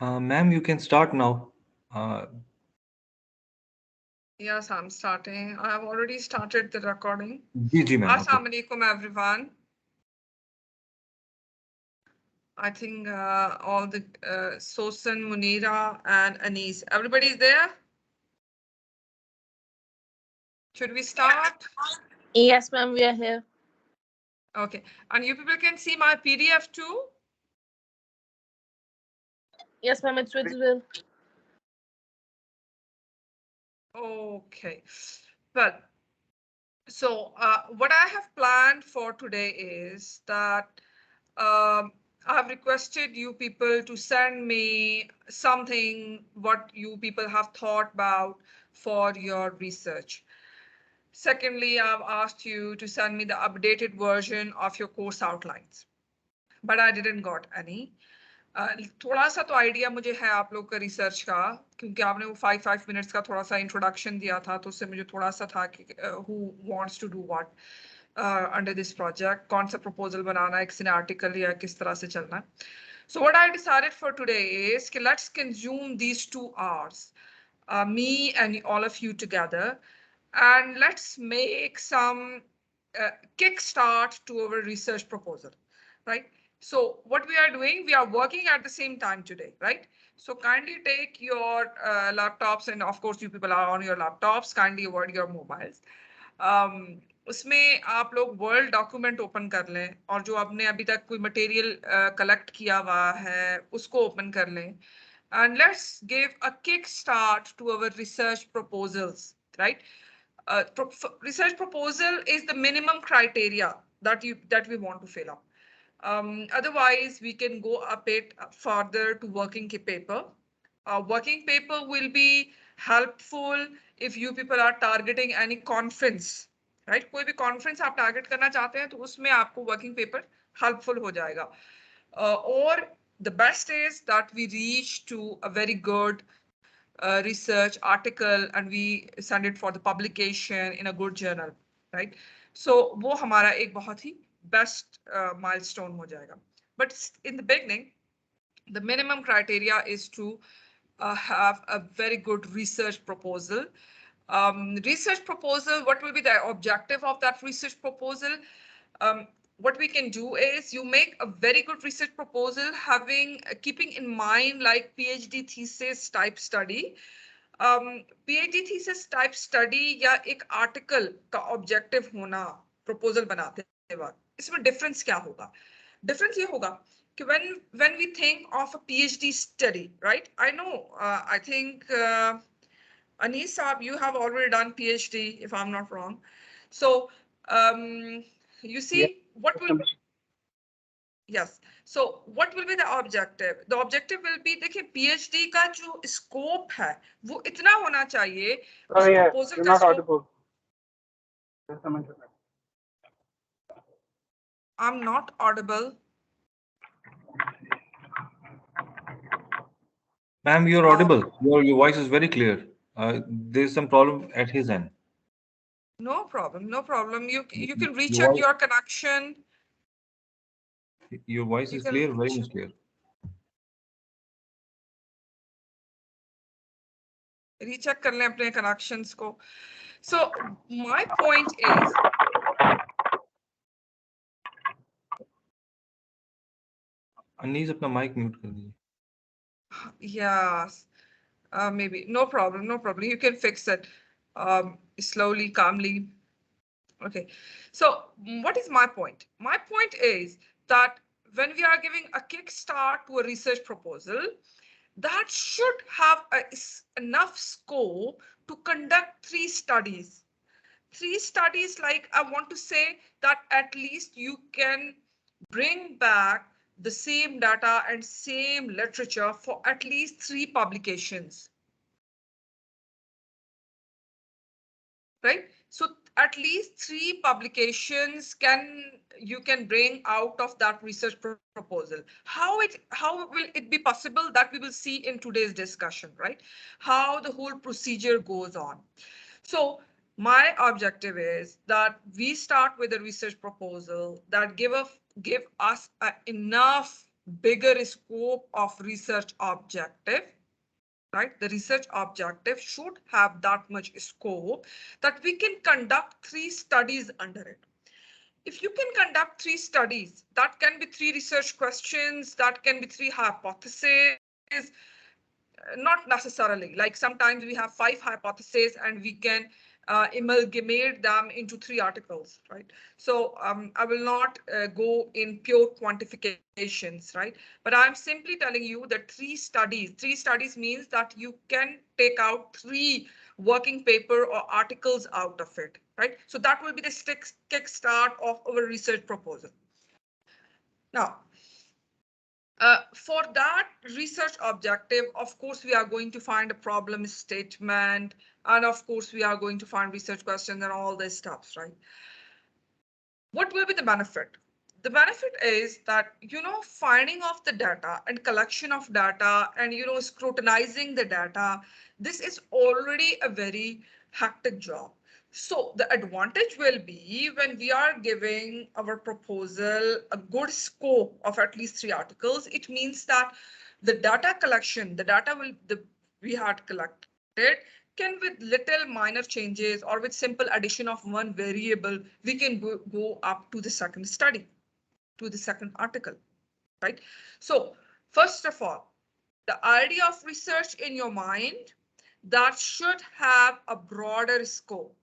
Ma'am, you can start now. Yes, I'm starting. I have already started the recording. Ji ji ma'am. Okay. Assalamu alaikum, everyone. I think all the Sosan, Munira, and Anis. Everybody's there? Should we start? Yes, ma'am, we are here. Okay. And you people can see my PDF too? Yes, ma'am, it's visible. Okay. Well, so what I have planned for today is that I have requested you people to send me something what you people have thought about for your research. Secondly, I've asked you to send me the updated version of your course outlines, but I didn't got any. थोड़ा सा तो idea मुझे है आप लोग का research का, क्योंकि आपने वो 5 मिनट्स का थोड़ा सा इंट्रोडक्शन दिया था, तो उससे मुझे थोड़ा सा था कि who wants to do what under this project, कौन सा proposal बनाना है, किसी ने आर्टिकल या किस तरह से चलना है. So what I decided for today is कि let's consume these 2 hours, me and all of you together, and let's make some kickstart to our research proposal, right? So what we are doing, we are working at the same time today, right? So kindly take your laptops, and of course you people are on your laptops, kindly avoid your mobiles. उसमें आप लोग world document open कर लें, और जो आपने अभी तक कोई मटेरियल कलेक्ट किया हुआ है उसको ओपन कर लें, and let's give a kick start to our research proposals, right? Research proposal is the minimum criteria that we want to fill up. Otherwise, we can go a bit further to working paper. Working paper will be helpful if you people are targeting any conference, right? कोई भी conference आप target करना चाहते हैं तो उसमें आपको working paper helpful हो जाएगा. Or the best is that we reach to a very good research article and we send it for the publication in a good journal, right? So वो हमारा एक बहुत ही best milestone हो जाएगा. But in the beginning, the minimum criteria is to have a very good research proposal. Research proposal, what will be the objective of that research proposal? What we can do is you make a very good research proposal having keeping in mind like PhD thesis type study. PhD thesis type study या एक article का objective होना proposal बनाते वक्त, इसमें difference क्या होगा? Difference ये होगा कि when we think of a PhD study, right? I know, I think Anis Saab, you have already done PhD, if I'm not wrong. So you see what will, yes. So what will be the objective? The objective will be, देखिए PhD का जो scope है वो इतना होना चाहिए. Oh yeah, proposal you're का not scope, audible. There's some internet. I'm not audible. Ma'am, you're audible. Your voice is very clear. There's some problem at his end. No problem, no problem. You can Your recheck voice, your connection. your voice You is can clear, very recheck. much clear. Recheck कर लें अपने connections को. So my point is, Anis अपना mic mute कर दीजिए. yes, maybe no problem, no problem. You can fix it slowly, calmly. Okay. So what is my point? My point is that when we are giving a kickstart to a research proposal, that should have enough scope to conduct 3 studies. 3 studies, like I want to say that at least you can bring back the same data and same literature for at least 3 publications. Right? So at least 3 publications you can bring out of that research proposal. How will it be possible? That we will see in today's discussion, right? How the whole procedure goes on. So my objective is that we start with a research proposal that give us enough bigger scope of research objective, right? The research objective should have that much scope that we can conduct 3 studies under it. If you can conduct 3 studies, that can be 3 research questions, that can be 3 hypotheses, not necessarily. Like sometimes we have 5 hypotheses and we can amalgamate them into 3 articles, right? So I will not go in pure quantifications, right? But I'm simply telling you that 3 studies means that you can take out 3 working paper or articles out of it, right? So that will be the kickstart of our research proposal. Now, for that research objective, of course, we are going to find a problem statement, and of course, we are going to find research questions and all this stuff, right? What will be the benefit? The benefit is that, finding of the data and collection of data and, scrutinizing the data, this is already a very hectic job. So the advantage will be when we are giving our proposal a good scope of at least 3 articles, it means that the data collection, the data we had collected can with little minor changes or with simple addition of one variable, we can go up to the second study, to the second article, right? So first of all, the idea of research in your mind that should have a broader scope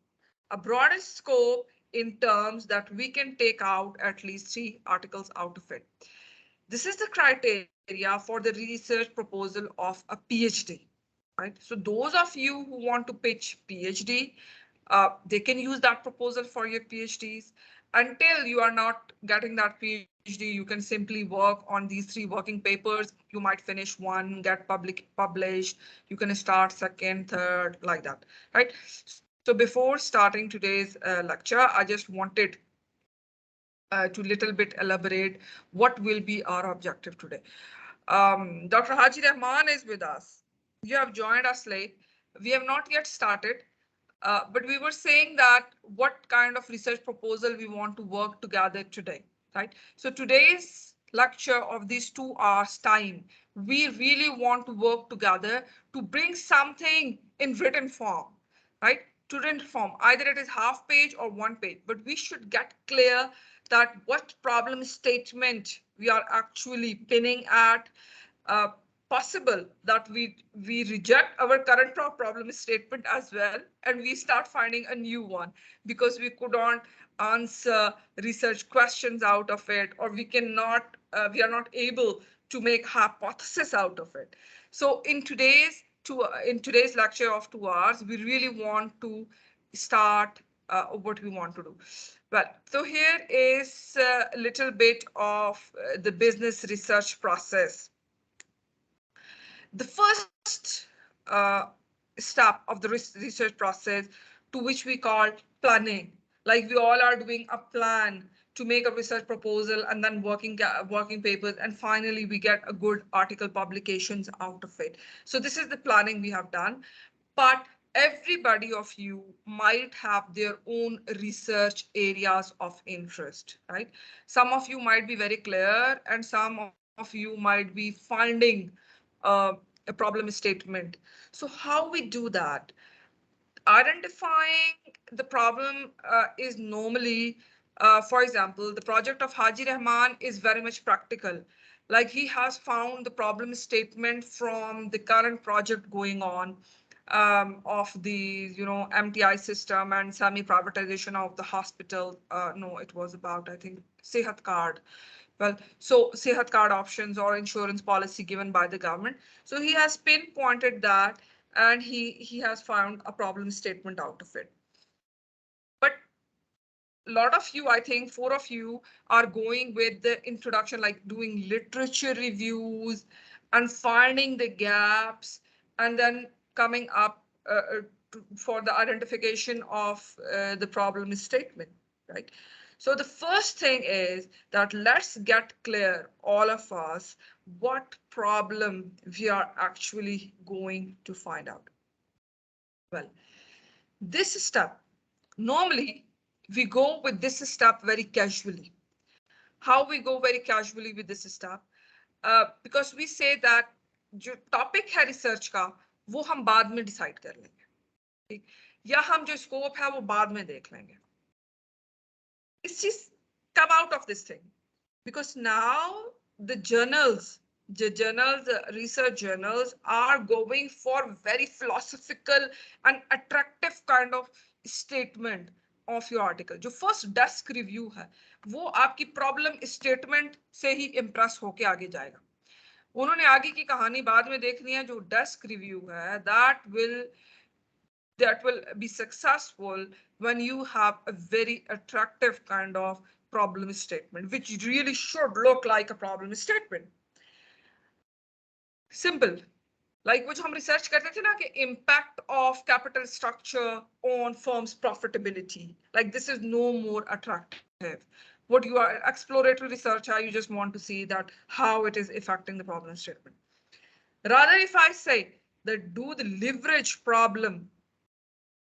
in terms that we can take out at least 3 articles out of it. This is the criteria for the research proposal of a PhD, right? So those of you who want to pitch PhD, they can use that proposal for your PhDs. Until you are not getting that PhD, you can simply work on these 3 working papers. You might finish one, get published. You can start second, third, like that, right? So before starting today's lecture, I just wanted to little bit elaborate what will be our objective today. Dr. Haji Rahman is with us. You have joined us late. We have not yet started, but we were saying that what kind of research proposal we want to work together today, right? So today's lecture of these 2 hours time, we really want to work together to bring something in written form, right? To written form, either it is half page or 1 page, but we should get clear that what problem statement we are actually pinning at. uh, Possible that we reject our current problem statement as well and we start finding a new one because we could not answer research questions out of it, or we are not able to make hypothesis out of it. So in today's lecture of 2 hours, we really want to start what we want to do. Well, so here is a little bit of the business research process. The first step of the research process, to which we call planning, like we all are doing a plan to make a research proposal and then working papers, and finally we get a good article publications out of it. So this is the planning we have done, but everybody of you might have their own research areas of interest, right? Some of you might be very clear and some of you might be finding uh, a problem statement. So how we do that? Identifying the problem is normally, for example, the project of Haji Rahman is very much practical. Like he has found the problem statement from the current project going on of the MTI system and semi-privatization of the hospital. No, it was about, I think, Sehat card. Well, so Sehat card options or insurance policy given by the government. So he has pinpointed that and he has found a problem statement out of it. But a lot of you, I think 4 of you, are going with the introduction, like doing literature reviews and finding the gaps and then coming up for the identification of the problem statement, right? So the first thing is that let's get clear, all of us, what problem we are actually going to find out. Well, this step, normally we go with this step very casually. How we go very casually with this step? because we say that जो topic है research का वो हम बाद में decide कर लेंगे, ठीक? या हम जो scope है वो बाद में देख लेंगे. It's just come out of this thing because now the journals, research journals are going for very philosophical and attractive kind of statement of your article. जो first desk review है वो आपकी problem statement से ही impress होके आगे जाएगा. उन्होंने आगे की कहानी बाद में देखनी है. जो desk review है that will be successful when you have a very attractive kind of problem statement, which really should look like a problem statement. Simple. Like which हम research करते थे ना कि impact of capital structure on firm's profitability. Like this is no more attractive. What you are exploratory research, you just want to see that how it is affecting the problem statement. Rather, if I say that do the leverage problem,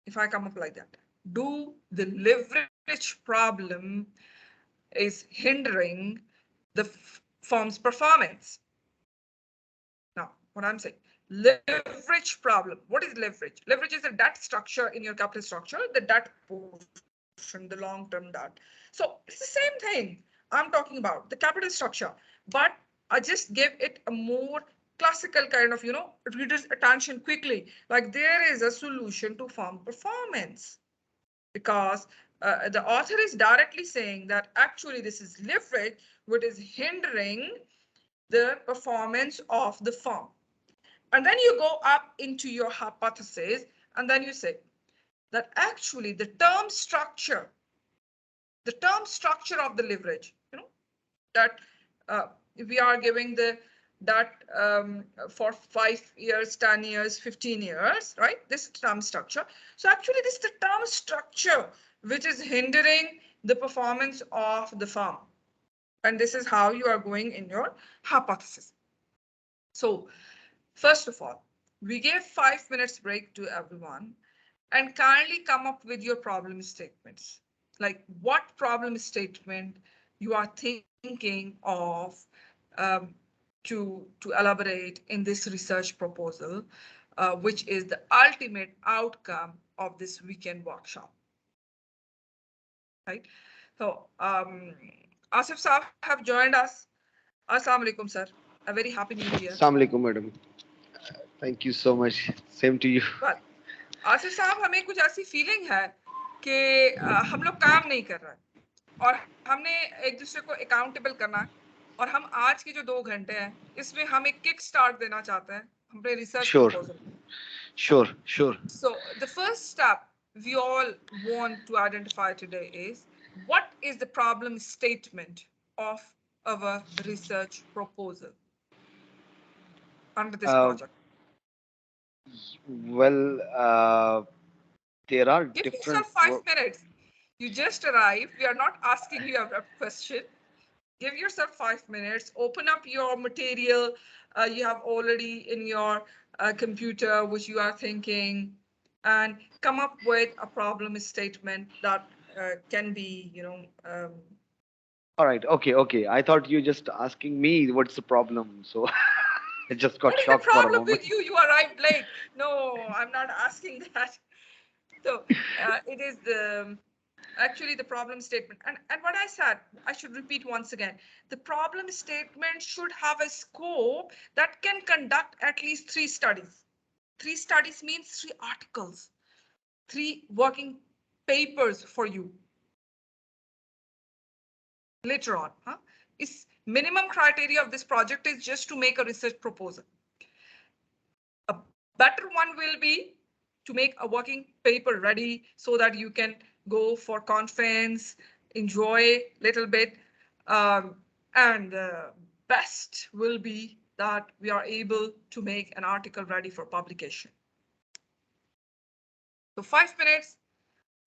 if I come up like that, do the leverage problem is hindering the firm's performance. Now, what I'm saying, leverage problem. What is leverage? Leverage is a debt structure in your capital structure, the debt portion, the long-term debt. So it's the same thing I'm talking about, the capital structure, but I just give it a more classical kind of, reader's attention quickly. Like there is a solution to firm performance because the author is directly saying that actually this is leverage, what is hindering the performance of the firm. And then you go up into your hypothesis and then you say that actually the term structure of the leverage, that we are giving that for 5 years, 10 years, 15 years, right? This term structure. So actually this is the term structure which is hindering the performance of the firm. And this is how you are going in your hypothesis. So first of all, we gave 5 minutes break to everyone and kindly come up with your problem statements. Like what problem statement you are thinking of to elaborate in this research proposal, which is the ultimate outcome of this weekend workshop. Right? So Asif Saab have joined us. Assalamu alaikum, sir. A very happy new year. Assalamu alaikum, madam. Thank you so much. Same to you. But Asif साहब हमें कुछ ऐसी feeling है कि हम लोग काम नहीं कर रहे हैं और हमने एक दूसरे को अकाउंटेबल करना है और हम आज के जो 2 घंटे हैं इसमें हम एक किक स्टार्ट देना चाहते हैं अपने रिसर्च प्रपोजल में. Sure. So the first step we all want to identify today is what is the problem statement of our research proposal under this project? Well, there are Give different. yourself 5 minutes. You just arrived. We are not asking you a question. Give yourself 5 minutes. Open up your material you have already in your computer, which you are thinking, and come up with a problem statement that can be, All right. Okay. I thought you just asking me what's the problem. So I just got what is the shocked for a problem moment. with you? You arrived late. No, I'm not asking that. So it is actually the problem statement. And what I said, I should repeat once again. The problem statement should have a scope that can conduct at least 3 studies. 3 studies means 3 articles, 3 working papers for you later on. Is minimum criteria of this project is just to make a research proposal. A better one will be to make a working paper ready so that you can go for conference, enjoy little bit. And the best will be that we are able to make an article ready for publication. So 5 minutes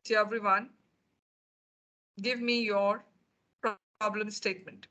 to everyone. Give me your problem statement.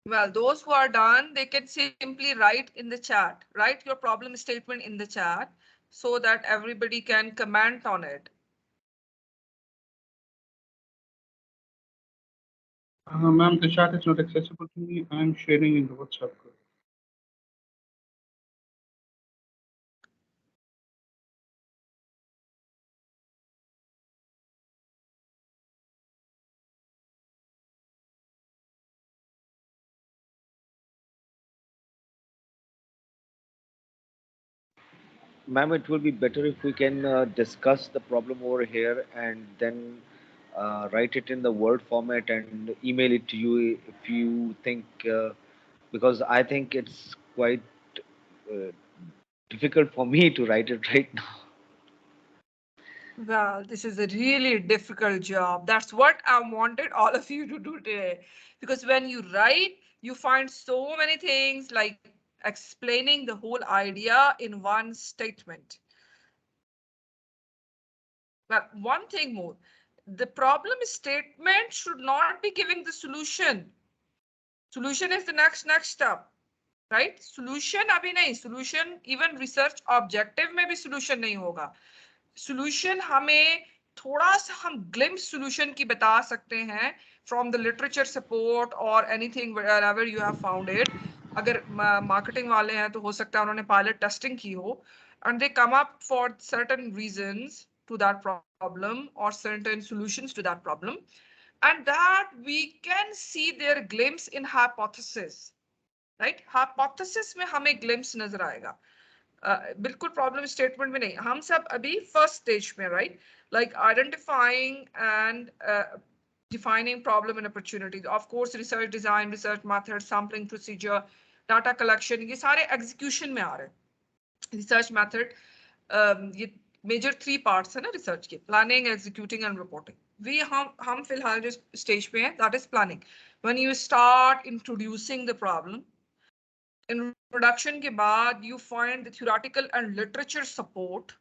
Well, those who are done, they can simply write in the chat, write your problem statement in the chat so that everybody can comment on it. Ma'am, the chat is not accessible to me. I'm sharing in the WhatsApp group. Ma'am, it will be better if we can discuss the problem over here and then write it in the Word format and email it to you if you think, because I think it's quite uh, difficult for me to write it right now. Well, this is a really difficult job. That's what I wanted all of you to do today. Because when you write, you find so many things like explaining the whole idea in one statement. Well, one thing more, the problem statement should not be giving the solution. Solution is the next step, right? Solution अभी नहीं, solution even research objective में भी solution नहीं होगा. Solution हमें थोड़ा सा हम glimpse solution की बता सकते हैं from the literature support or anything wherever you have found it. अगर marketing वाले हैं तो हो सकता है उन्होंने pilot testing की हो and they come up for certain reasons to that problem or certain solutions to that problem, and that we can see their glimpse in hypothesis, right? Hypothesis में हमें glimpse नजर आएगा. बिल्कुल प्रॉब्लम स्टेटमेंट में नहीं, हम सब अभी फर्स्ट स्टेज में, right? Like identifying and defining problem and opportunities. Of course, research design, research method, sampling procedure, data collection, ये सारे execution में आ रहे हैं. Research method, ये मेजर 3 पार्ट्स है ना रिसर्च के, प्लानिंग, एग्जीक्यूटिंग एंड रिपोर्टिंग. हम फिलहाल जो स्टेज पे हैं, that is planning. When you start introducing the problem, introduction के बाद you find the theoretical and literature support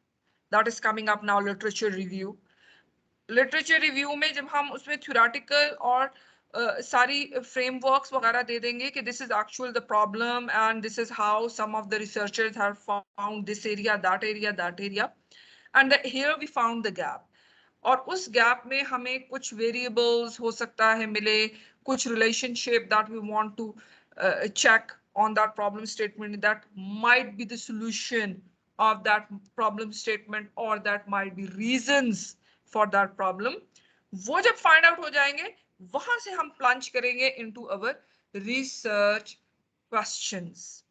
that is coming up now. Literature review, literature review में जब हम उसमें theoretical और सारी frameworks वगैरह दे देंगे कि this is actual the problem and this is how some of the researchers have found this area, that area, that area, and that here we found the gap. और उस गैप में हमें कुछ वेरिएबल्स हो सकता है मिले, कुछ relationship that we want to check on that problem statement that might be the solution of that problem statement or that might be reasons for that problem. वो जब find out हो जाएंगे, वहां से हम plunge करेंगे into our research questions.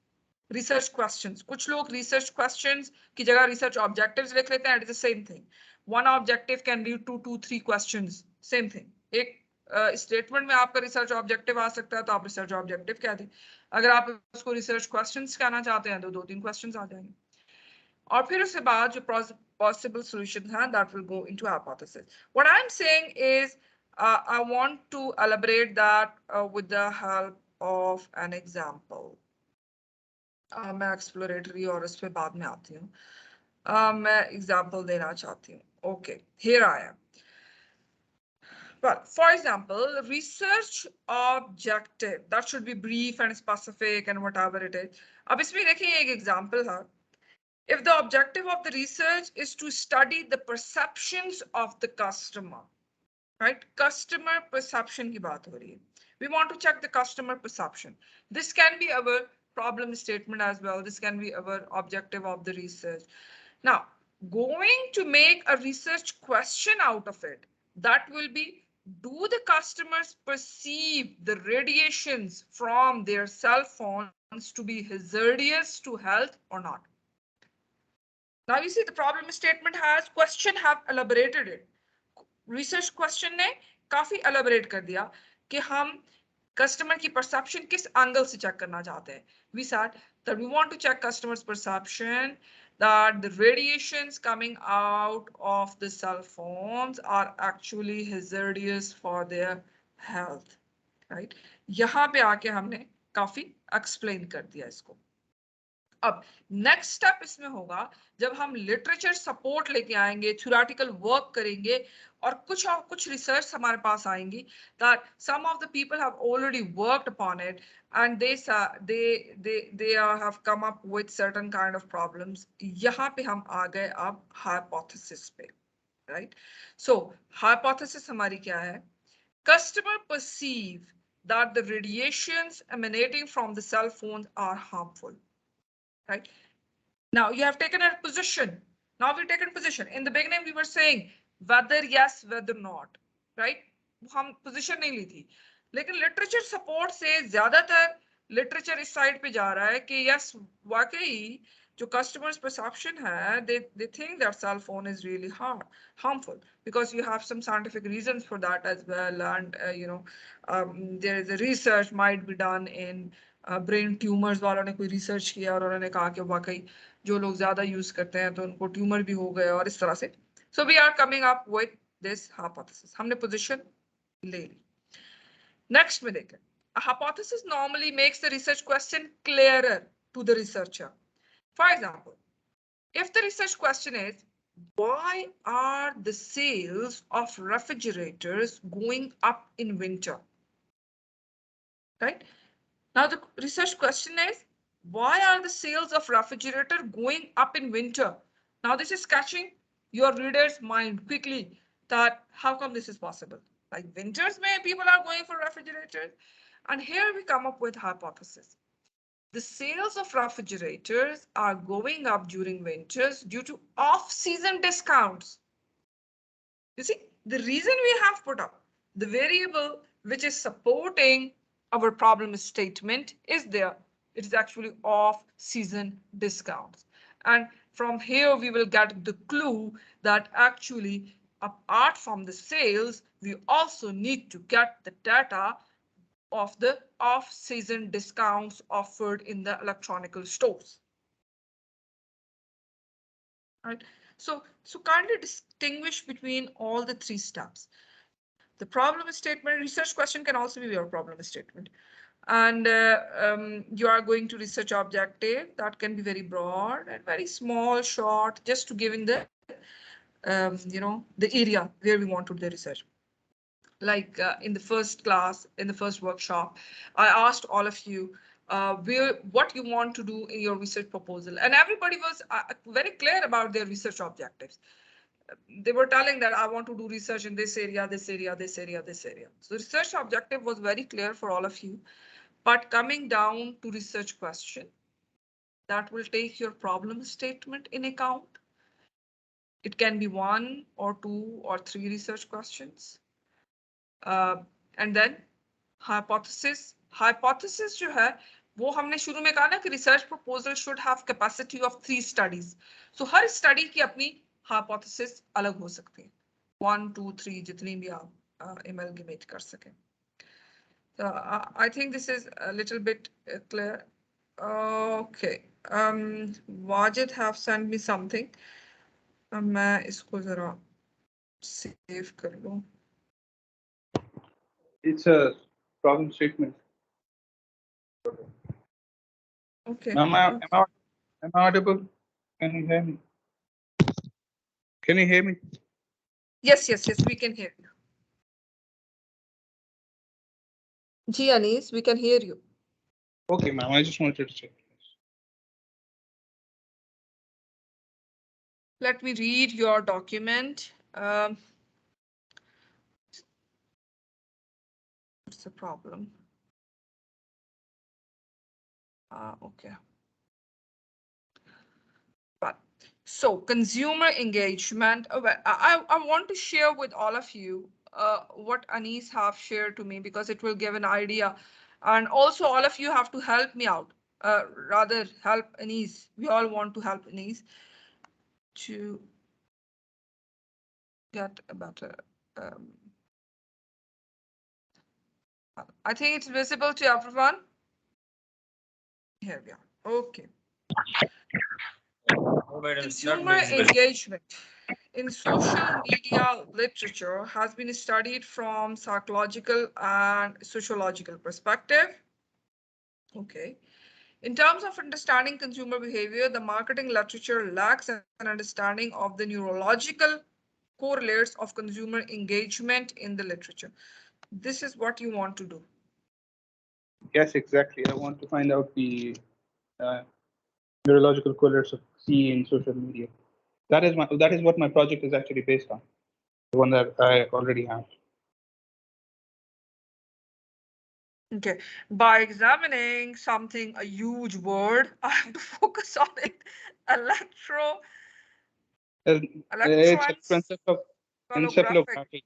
Research questions, कुछ लोग research questions की जगह research objectives लिख लेते हैं. It is the same thing. One objective can lead to 2-3 questions. Same thing. एक स्टेटमेंट में आपका रिसर्च ऑब्जेक्टिव आ सकता है तो आप रिसर्च ऑब्जेक्टिव कह दें. अगर आप उसको रिसर्च क्वेश्चंस कहना चाहते हैं तो 2-3 क्वेश्चंस आ जाएंगे. और फिर उसके बाद जो possible solutions हैं, that will go into hypothesis. What I'm saying is I want to elaborate that with the help of an example. मैं एक्सप्लोरेटरी और इस पे बाद में आती हूँ. मैं एग्जाम्पल देना चाहती हूँ. Okay, here I am. Well, for example, research objective that should be brief and specific and whatever it is. अब इसमें देखिए एक example है. If the objective of the research is to study the perceptions of the customer, right? Customer perception की बात हो रही है. We want to check the customer perception. This can be our problem statement as well. This can be our objective of the research. Now, going to make a research question out of it, that will be, do the customers perceive the radiations from their cell phones to be hazardous to health or not? Now you see the problem statement has question have elaborated it. Research question ने काफी elaborate कर दिया कि हम customer की perception किस angle से check करना चाहते हैं. We said that we want to check customers' perception that the radiations coming out of the cell phones are actually hazardous for their health, right? यहाँ पे आके हमने काफी एक्सप्लेन कर दिया इसको. अब नेक्स्ट स्टेप इसमें होगा जब हम लिटरेचर सपोर्ट लेके आएंगे, थ्योरेटिकल वर्क करेंगे और कुछ रिसर्च हमारे पास आएंगी that some of the people have already worked upon it and have come up with certain kind of problems. यहाँ पे हम आ गए अब hypothesis पे, right? So hypothesis हमारी क्या है? Customer perceive that the radiations emanating from the cell phones are harmful. Right? Now you have taken a position. Now we've taken position. In the beginning, we were saying whether yes, whether not. Right? हम position नहीं ली थी. लेकिन literature support से ज़्यादातर literature इस side पे जा रहा है कि yes, वाकई जो customers perception है, they think that cell phone is really harmful because you have some scientific reasons for that as well, and there is a research might be done in brain tumours वालों ने कोई research किया और उन्होंने कहा कि वाकई जो लोग ज्यादा यूज करते हैं तो उनको ट्यूमर भी हो गए और इस तरह से. So we are coming up with this hypothesis. हमने पोजीशन ले ली. नेक्स्ट में देखें. A hypothesis normally makes the research question clearer to the researcher. For example, if the research question is, why are the sales of refrigerators going up in winter? Right? Now the research question is, why are the sales of refrigerator going up in winter? Now this is catching your reader's mind quickly that how come this is possible? Like winters may people are going for refrigerators. And here we come up with hypothesis. The sales of refrigerators are going up during winters due to off-season discounts. You see, the reason we have put up the variable which is supporting our problem statement is there. It is actually off-season discounts. And from here, we will get the clue that actually, apart from the sales, we also need to get the data of the off-season discounts offered in the electronical stores. Right? So kindly distinguish between all the three steps. The problem statement, research question can also be your problem statement. And you are going to research objective that can be very broad and very small, short, just to giving the, the area where we want to do the research. Like in the first class, in the first workshop, I asked all of you what you want to do in your research proposal. And everybody was very clear about their research objectives. They were telling that I want to do research in this area, this area, this area, this area. So the research objective was very clear for all of you. But coming down to research question, that will take your problem statement in account. It can be 1 or 2 or 3 research questions. And then hypothesis. Hypothesis जो है वो हमने शुरू में कहा ना कि research proposal should have capacity of 3 studies. So her study की अपनी hypothesis अलग हो सकती है. 1, 2, 3 जितनी भी आप amalgamate कर सकें. So I think this is a little bit clear. Okay. Wajid have sent me something. मैं इसको जरा save कर लूँ. It's a problem statement. Okay. Am I audible? Can you hear me? Can you hear me? Yes, we can hear you. Ji Anis, we can hear you. Okay, ma'am. I just wanted to check. Let me read your document. What's the problem? Okay. But so consumer engagement. I want to share with all of you what Anis have shared to me because it will give an idea. And also all of you have to help me out. Rather help Anis. We all want to help Anis to get a better. I think it's visible to everyone. Here we are. Okay. Consumer engagement in social media literature has been studied from psychological and sociological perspective. Okay. In terms of understanding consumer behavior, the marketing literature lacks an understanding of the neurological correlates of consumer engagement in the literature. This is what you want to do. Yes, exactly. I want to find out the uh, neurological correlates of C in social media. That is what my project is actually based on. The one that I already have. Okay, by examining something, a huge word, I have to focus on it. Electro, It's a concept of electroencephalographic.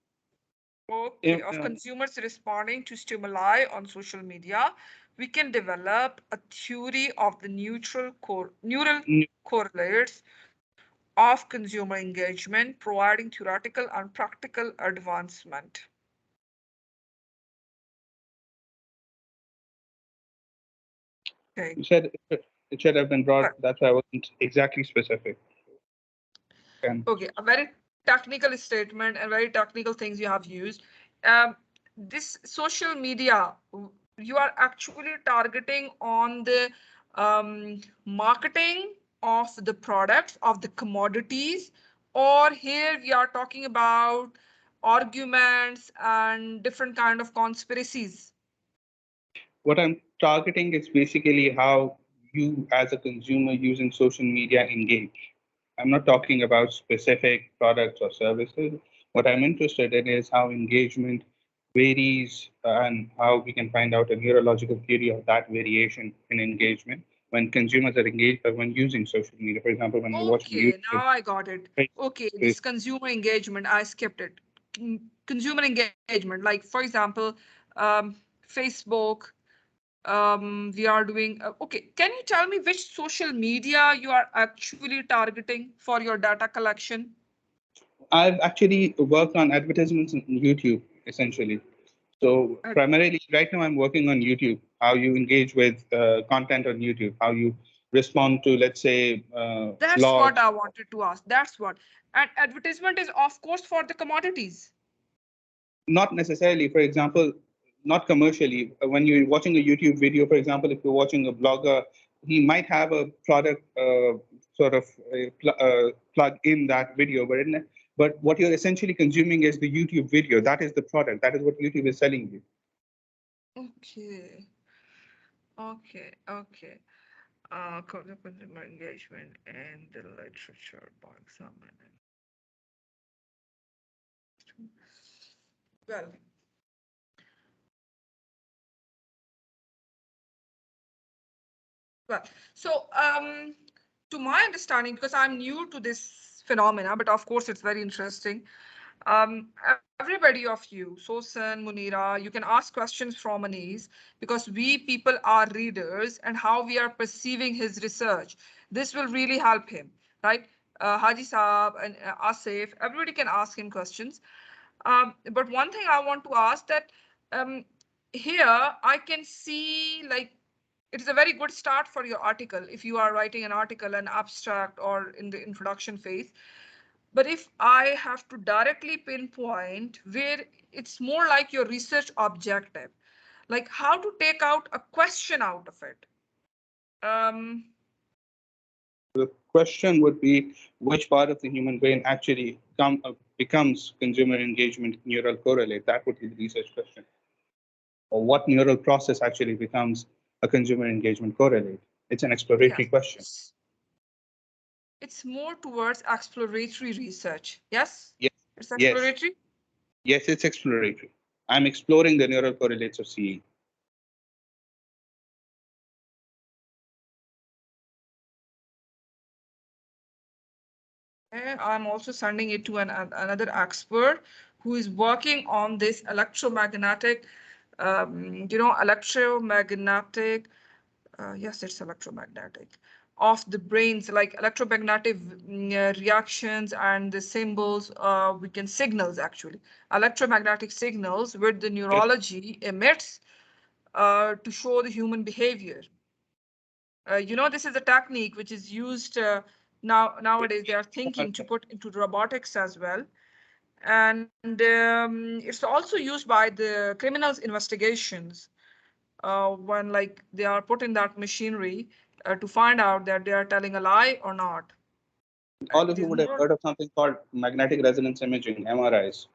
encephalography. Okay, of consumers responding to stimuli on social media, we can develop a theory of the neural correlates of consumer engagement, providing theoretical and practical advancement. Okay. You said it should have been broad. That's why I wasn't exactly specific. Okay, a very technical statement and very technical things you have used. This social media, you are actually targeting on the marketing of the products, of the commodities, or here we are talking about arguments and different kind of conspiracies. What I'm targeting is basically how you, as a consumer using social media, engage. I'm not talking about specific products or services. What I'm interested in is how engagement varies and how we can find out a neurological theory of that variation in engagement when consumers are engaged when using social media. For example, when we're watching Okay, YouTube. now I got it. Okay, this consumer engagement, I skipped it. Consumer engagement, like for example, Facebook, we are doing, okay, can you tell me which social media you are actually targeting for your data collection? I've actually worked on advertisements on YouTube, essentially. So primarily, right now, I'm working on YouTube. How you engage with content on YouTube, how you respond to, let's say, That's what blogs. I wanted to ask. That's what. And advertisement is, of course, for the commodities. Not necessarily. For example, not commercially. When you're watching a YouTube video, for example, if you're watching a blogger, he might have a product sort of plug in that video, but what you're essentially consuming is the YouTube video. That is the product. That is what YouTube is selling you. Okay. Okay. Consumer engagement and the literature by examining. Well, so to my understanding, because I'm new to this phenomena, but of course it's very interesting. Everybody of you, Sosan, Munira, you can ask questions from Anis because we people are readers and how we are perceiving his research. This will really help him, right? Haji Saab and Asif, everybody can ask him questions. But one thing I want to ask that um, here I can see like it is a very good start for your article if you are writing an article, an abstract, or in the introduction phase. But if I have to directly pinpoint where it's more like your research objective, like how to take out a question out of it. The question would be which part of the human brain actually becomes consumer engagement neural correlate? That would be the research question. Or what neural process actually becomes a consumer engagement correlate? It's an exploratory question. It's more towards exploratory research. Yes? Yes. It's exploratory? Yes, it's exploratory. I'm exploring the neural correlates of CE. I'm also sending it to another expert who is working on this electromagnetic, electromagnetic, yes, it's electromagnetic, of the brains, like electromagnetic reactions and the symbols, we can signals actually, electromagnetic signals where the neurology emits to show the human behavior. This is a technique which is used nowadays. They are thinking to put into robotics as well. And it's also used by the criminals investigations. when like they are put in that machinery to find out that they are telling a lie or not. All of It you is would have more, heard of something called magnetic resonance imaging, MRIs.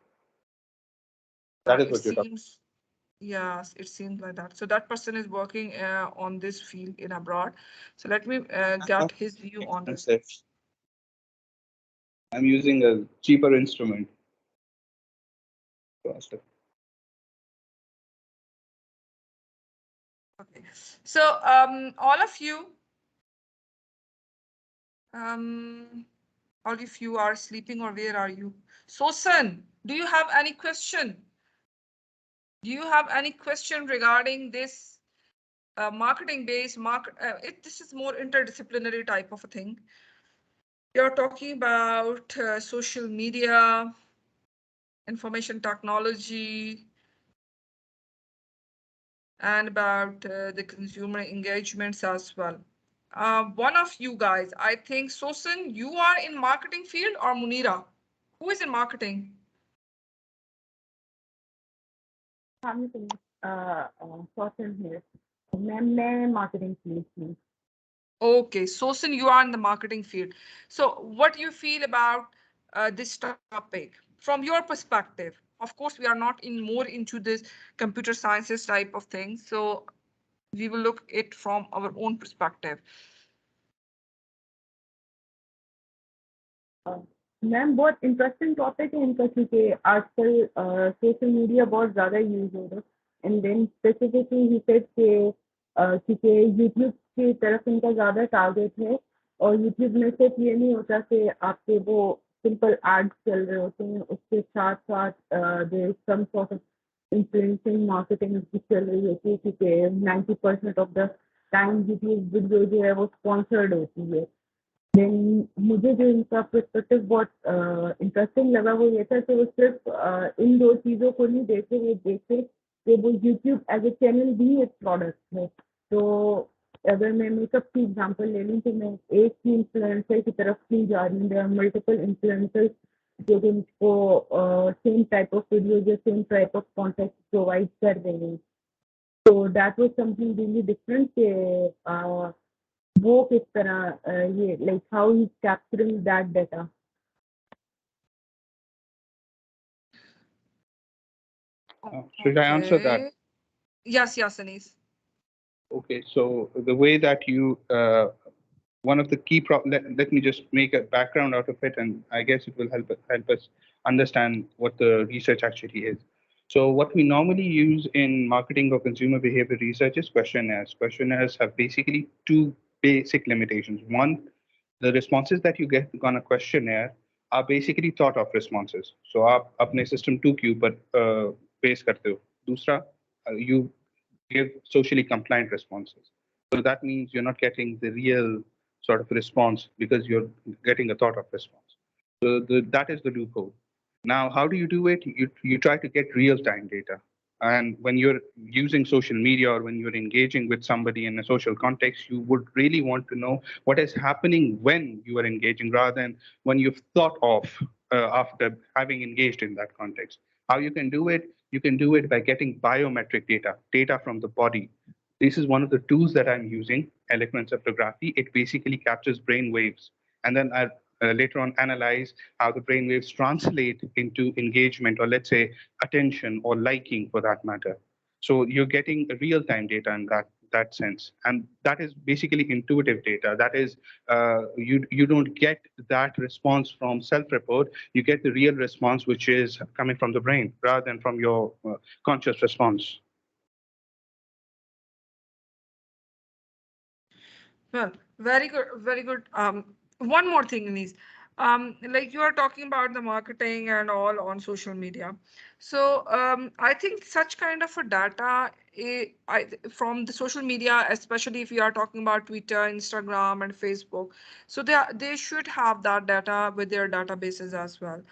That is it what you're talking seems, yes, it seems like that. So that person is working on this field in abroad. So let me about. get his view on this. Expensive. I'm using a cheaper instrument. Okay. So all of you, um, all of you are sleeping or where are you? Sosan, do you have any question? Do you have any question regarding this marketing based market? This is more interdisciplinary type of a thing. You're talking about social media, information technology, and about the consumer engagements as well. One of you guys, I think, Sosan, you are in marketing field or Munira? Who is in marketing? I'm Sawson here. मैं marketing field में. Okay, Sosan, you are in the marketing field. So what do you feel about this topic from your perspective? Of course, we are not in more into this computer sciences type of thing. So we will look it from our own perspective. Ma'am बहुत interesting topic है इनका क्योंकि आजकल social media बहुत ज़्यादा use हो रहा है and then specifically he said कि क्योंकि यूट्यूब की तरफ इनका ज़्यादा टारगेट है और यूट्यूब में सिर्फ ये नहीं होता कि आपके वो सिंपल एड्स चल रहे होते हैं उसके साथ साथ there is some sort of influencing marketing भी चल रही होती है क्योंकि 90% of the time YouTube video जो है वो स्पॉन्सर्ड होती है देन मुझे जो इनका पर्सपेक्टिव बहुत इंटरेस्टिंग लगा वो ये था कि वो सिर्फ इन दो चीज़ों को नहीं देखे वो देखे कि वो यूट्यूब एज ए चैनल भी एक प्रोडक्ट है तो अगर मैं मेकअप की एग्जांपल ले लूँ तो मैं एक ही इन्फ्लुएंसर की तरफ नहीं जा रही हूँ देयर आर मल्टीपल इन्फ्लुएंसर्स जो कि मुझको सेम टाइप ऑफ वीडियो या same type of content provide कर रहे हैं तो that was something really different कि वो किस तरह ये like how he capturing that data Should I answer that? Okay. Yes, yes, Anis. Okay, so the way that you, one of the key, let me just make a background out of it, and I guess it will help us understand what the research actually is. So what we normally use in marketing or consumer behavior research is questionnaires. Questionnaires have basically two basic limitations. One, the responses that you get on a questionnaire are basically thought of responses. So आप अपने system 2 के ऊपर base करते हो. दूसरा, you give socially compliant responses. So that means you're not getting the real sort of response because you're getting a thought of response. So that is the loophole. Now, how do you do it? You try to get real-time data. And when you're using social media or when you're engaging with somebody in a social context, you would really want to know what is happening when you are engaging rather than when you've thought of after having engaged in that context. How you can do it? You can do it by getting biometric data, data from the body. This is one of the tools that I'm using, electroencephalography. It basically captures brain waves. And then I later on analyze how the brain waves translate into engagement or let's say attention or liking for that matter. So you're getting real-time data in that sense, and that is basically intuitive data. That is, you don't get that response from self-report. You get the real response, which is coming from the brain rather than from your conscious response. Well, very good, very good. One more thing, Anise. Like you are talking about the marketing and all on social media. So I think such kind of a data from the social media, especially if you are talking about Twitter, Instagram, and Facebook, so they should have that data with their databases as well.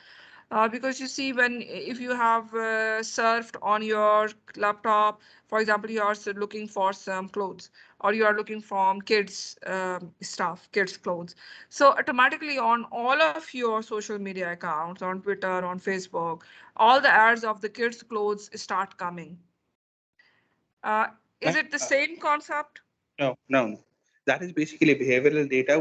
Because you see, when if you have surfed on your laptop, for example, you are looking for some clothes, or you are looking from kids stuff, kids clothes, so automatically on all of your social media accounts, on Twitter, on Facebook, all the ads of the kids clothes start coming. Is it the same concept? No. That is basically behavioral data,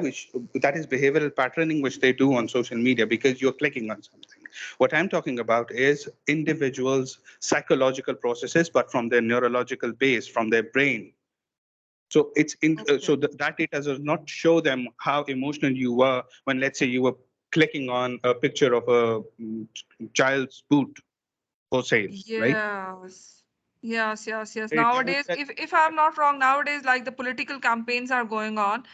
that is behavioral patterning, which they do on social media because you're clicking on something. What I'm talking about is individuals' psychological processes, but from their neurological base, from their brain. So Okay. that data does not show them how emotional you were when, let's say, you were clicking on a picture of a child's boot for sale, right? Yes. Yes. It shows Nowadays, that if I'm not wrong, nowadays, like the political campaigns are going on,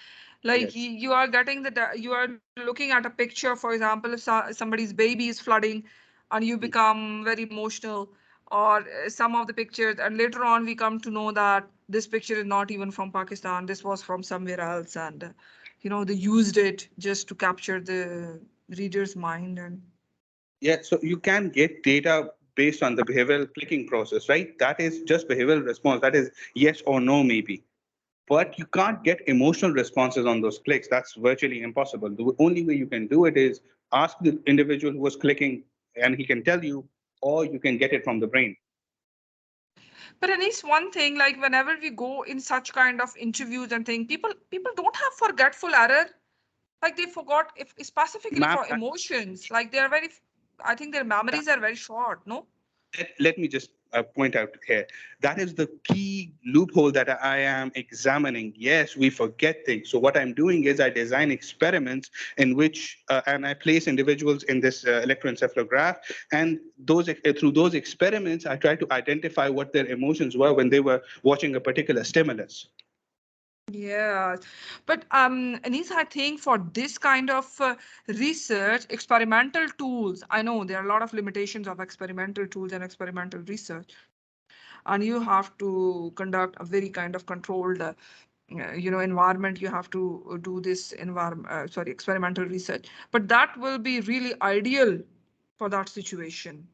like yes, you are getting you are looking at a picture, for example, if somebody's baby is flooding and you become very emotional, or some of the pictures, and later on we come to know that this picture is not even from Pakistan, this was from somewhere else, and they used it just to capture the reader's mind. And yeah. So you can get data based on the behavioral clicking process, right? That is just behavioral response. That is yes or no, maybe. But you can't get emotional responses on those clicks. That's virtually impossible. The only way you can do it is ask the individual who was clicking, and he can tell you, or you can get it from the brain. But at least one thing, like whenever we go in such kind of interviews and thing, people don't have forgetful error. Like they forgot if specifically Ma'am, for emotions. Like they are very, I think their that memories are very short. No. let me just point out here, that is the key loophole that I am examining. Yes, we forget things. So what I'm doing is I design experiments in which and I place individuals in this electroencephalograph, and through those experiments I try to identify what their emotions were when they were watching a particular stimulus. Yeah, but Anis, I think for this kind of research, experimental tools, I know there are a lot of limitations of experimental tools and experimental research, and you have to conduct a very kind of controlled, environment. You have to do this experimental research, but that will be really ideal for that situation.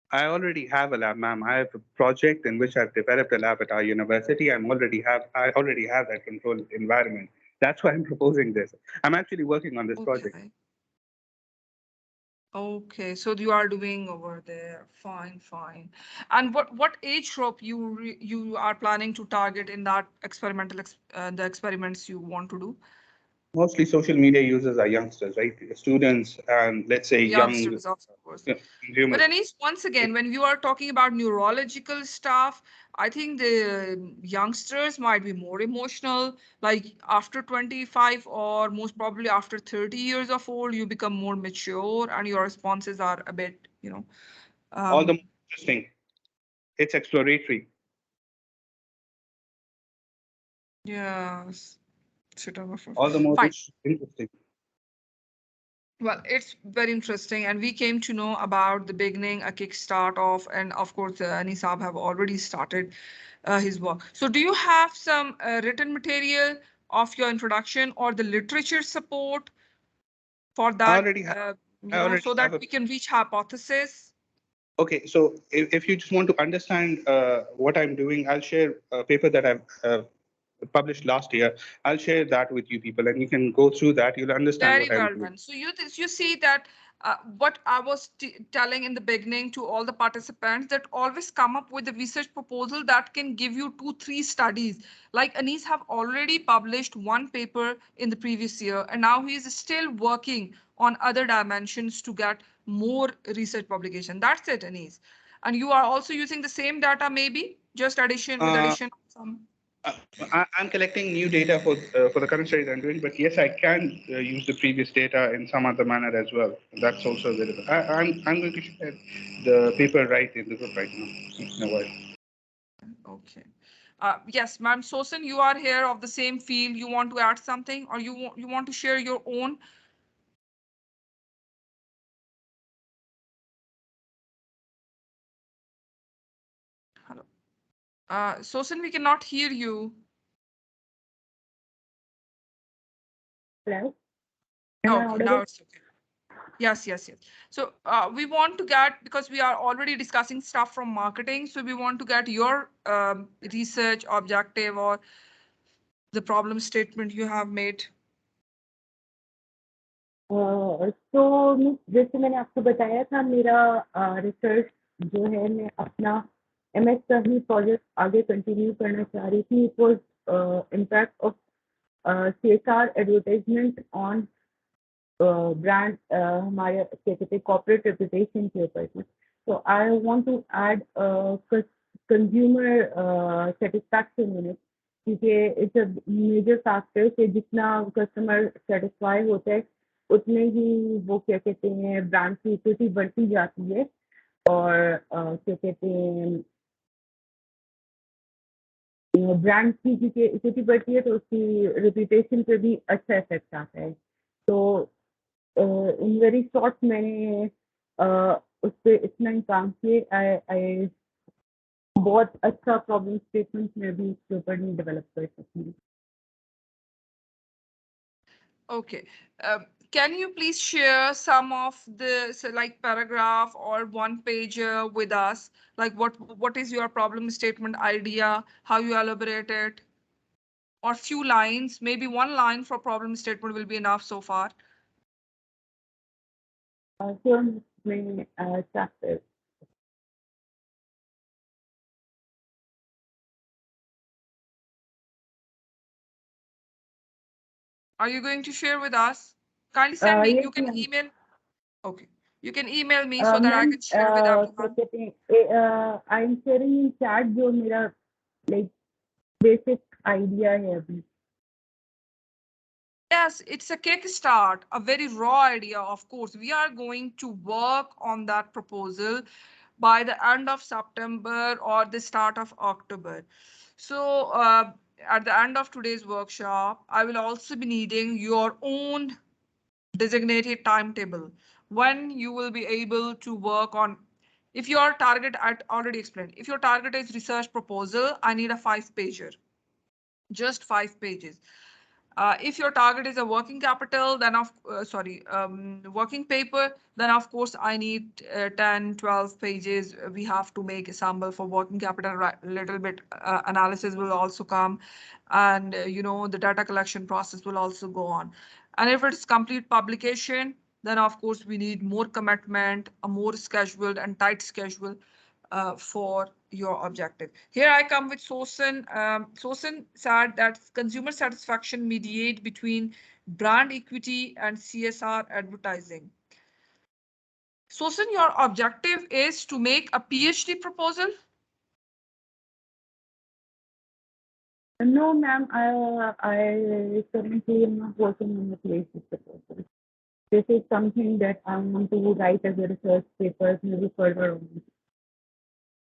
I already have a lab, ma'am. I have a project in which I've developed a lab at our university. I already have that controlled environment. That's why I'm proposing this. I'm actually working on this project. Okay. Okay, so you are doing over there. Fine, fine. And what age group you are planning to target in that the experiments you want to do? Mostly social media users are youngsters, right? Students and, let's say, young Youngsters, of course. But consumers. Anis, once again, when you are talking about neurological stuff, I think the youngsters might be more emotional. Like after 25 or most probably after 30 years of old, you become more mature and your responses are a bit, All the more um, interesting. It's exploratory. yes. Sit over for All the more fine. interesting. Well, it's very interesting, and we came to know about the beginning, a kickstart of, and of course, Nisab have already started his work. So, do you have some written material of your introduction or the literature support for I that? already have. I So already have that a. we can reach hypothesis. Okay, so if you just want to understand what I'm doing, I'll share a paper that I've published last year. I'll share that with you people, and you can go through that. You'll understand Very what I'm well doing. done. So you see that what I was telling in the beginning to all the participants, that always come up with a research proposal that can give you 2, 3 studies. Like Anis have already published one paper in the previous year, and now he is still working on other dimensions to get more research publication. That's it, Anis. And you are also using the same data, maybe just addition with Uh, addition of some. Uh, I'm collecting new data for the current studies I'm doing, but yes, I can use the previous data in some other manner as well. That's also available. I'm going to share the paper right in the group right now in a while. Okay. Yes, ma'am. Sosan, you are here of the same field. You want to add something, or you want to share your own? Hello. Sosan, we cannot hear you. Hello? Am I Okay, now audible? it's okay. Yes. So we want to get, because we are already discussing stuff from marketing, so we want to get your research objective or the problem statement you have made. तो जैसे मैंने आपको बताया था, मेरा research जो है मैं अपना MS का ही प्रोजेक्ट आगे कंटिन्यू करना चाह रही थी. It was impact of CSR advertisement on brand हमारे क्या कहते हैं corporate reputation के ऊपर थी. So I want to add consumer satisfaction in it. क्योंकि it's a major factor कि जितना customer satisfy होता है उतने ही वो क्या कहते हैं brand की equity बढ़ती जाती है और क्या कहते हैं ब्रांड की इक्विटी बढ़ती है तो उसकी रेपुटेशन पे भी अच्छा इफेक्ट आता है. तो इन वेरी शॉर्ट मैंने उस पर इतना ही काम किए. आई बहुत अच्छा प्रॉब्लम स्टेटमेंट में भी इसके ऊपर नहीं डेवलप कर सकती. Okay. Can you please share some of the like paragraph or one page with us? Like what is your problem statement idea? How you elaborate it? Or few lines, maybe one line for problem statement will be enough so far. So मैं chapter Are you going to share with us? Kindly send me. yes You can ma'am. email. Okay. You can email me so that I ma'am can share with क्या everyone. कहते हैं I am sharing in chat जो मेरा like basic idea है अभी. Yes, it's a kickstart, a very raw idea. Of course, we are going to work on that proposal by the end of September or the start of October. So at the end of today's workshop, I will also be needing your own designated timetable when you will be able to work on. If your target, I already explained, if your target is research proposal, I need a 5-pager, just 5 pages. If your target is a working capital, then working paper, then of course I need 10, 12 pages. We have to make a sample for working capital, right? Little bit analysis will also come. And the data collection process will also go on. And if it's complete publication, then of course we need more commitment, a more scheduled and tight schedule for your objective. Here I come with Sosan. Sosan said that consumer satisfaction mediate between brand equity and CSR advertising. Sosan, your objective is to make a PhD proposal? No, ma'am. I currently am not working on the places proposal. This is something that I want to write as a research paper, maybe further on.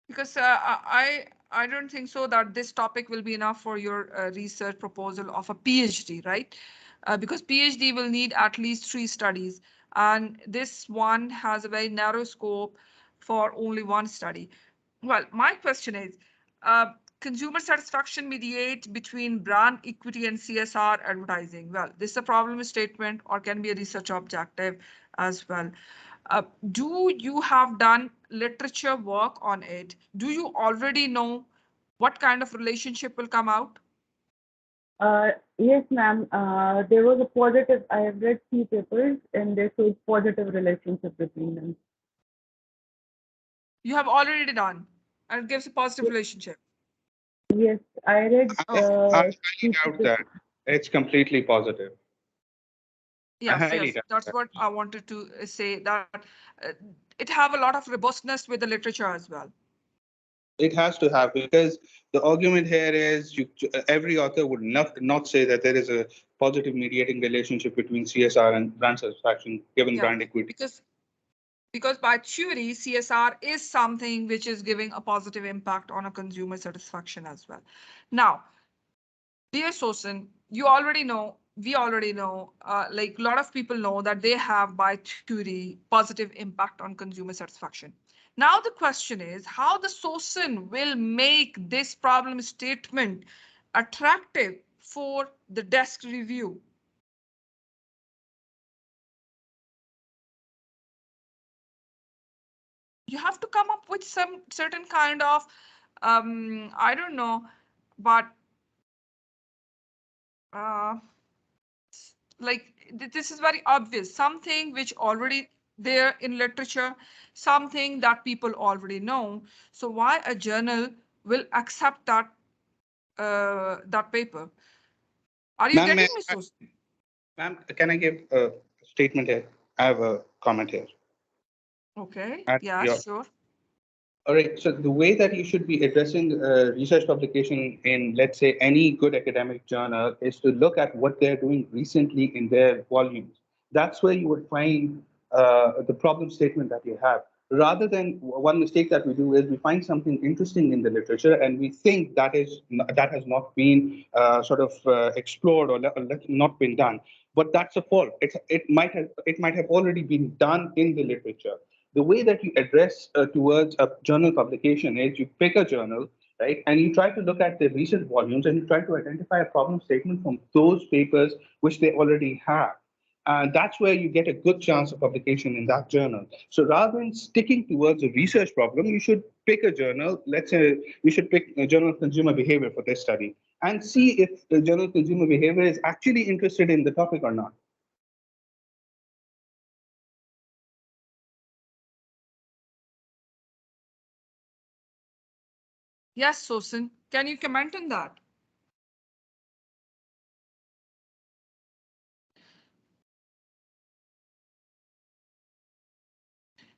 Because I don't think so that this topic will be enough for your research proposal of a PhD, right? Because PhD will need at least 3 studies, and this one has a very narrow scope for only one study. Well, my question is, consumer satisfaction mediate between brand equity and CSR advertising. Well, this is a problem statement or can be a research objective as well. Do you have done literature work on it? Do you already know what kind of relationship will come out? Yes, ma'am. There was a positive. I have read few papers, and there was positive relationship between them. You have already done, and it gives a positive relationship. Yes, I read. I few highly doubt papers. that. It's completely positive. I Yes, highly yes, doubt that's that. what I wanted to say, that it have a lot of robustness with the literature as well. It has to have, because the argument here is every author would not say that there is a positive mediating relationship between CSR and brand satisfaction given Yeah, brand equity. because by theory, CSR is something which is giving a positive impact on a consumer satisfaction as well. Now, dear Sosan, you already know, we already know, like a lot of people know that they have by theory positive impact on consumer satisfaction. Now the question is how the Sosan will make this problem statement attractive for the desk review. You have to come up with some certain kind of, I don't know, but uh, like this is very obvious, something which already there in literature, something that people already know. So why a journal will accept that paper? Are you Ma'am, getting me, Susan? ma'am, can I give a statement here? I have a comment here. Okay, At yeah, your sure. All right. So the way that you should be addressing research publication in, let's say, any good academic journal is to look at what they're doing recently in their volumes. That's where you would find the problem statement that you have. Rather than one mistake that we do is we find something interesting in the literature and we think that has not been sort of explored or not been done. But that's a fault. It might have already been done in the literature. The way that you address towards a journal publication is you pick a journal, right, and you try to look at the recent volumes and you try to identify a problem statement from those papers which they already have. And that's where you get a good chance of publication in that journal. So rather than sticking towards a research problem, you should pick a journal. Let's say you should pick a journal of consumer behavior for this study and see if the journal of consumer behavior is actually interested in the topic or not. Yes, Susan, can you comment on that?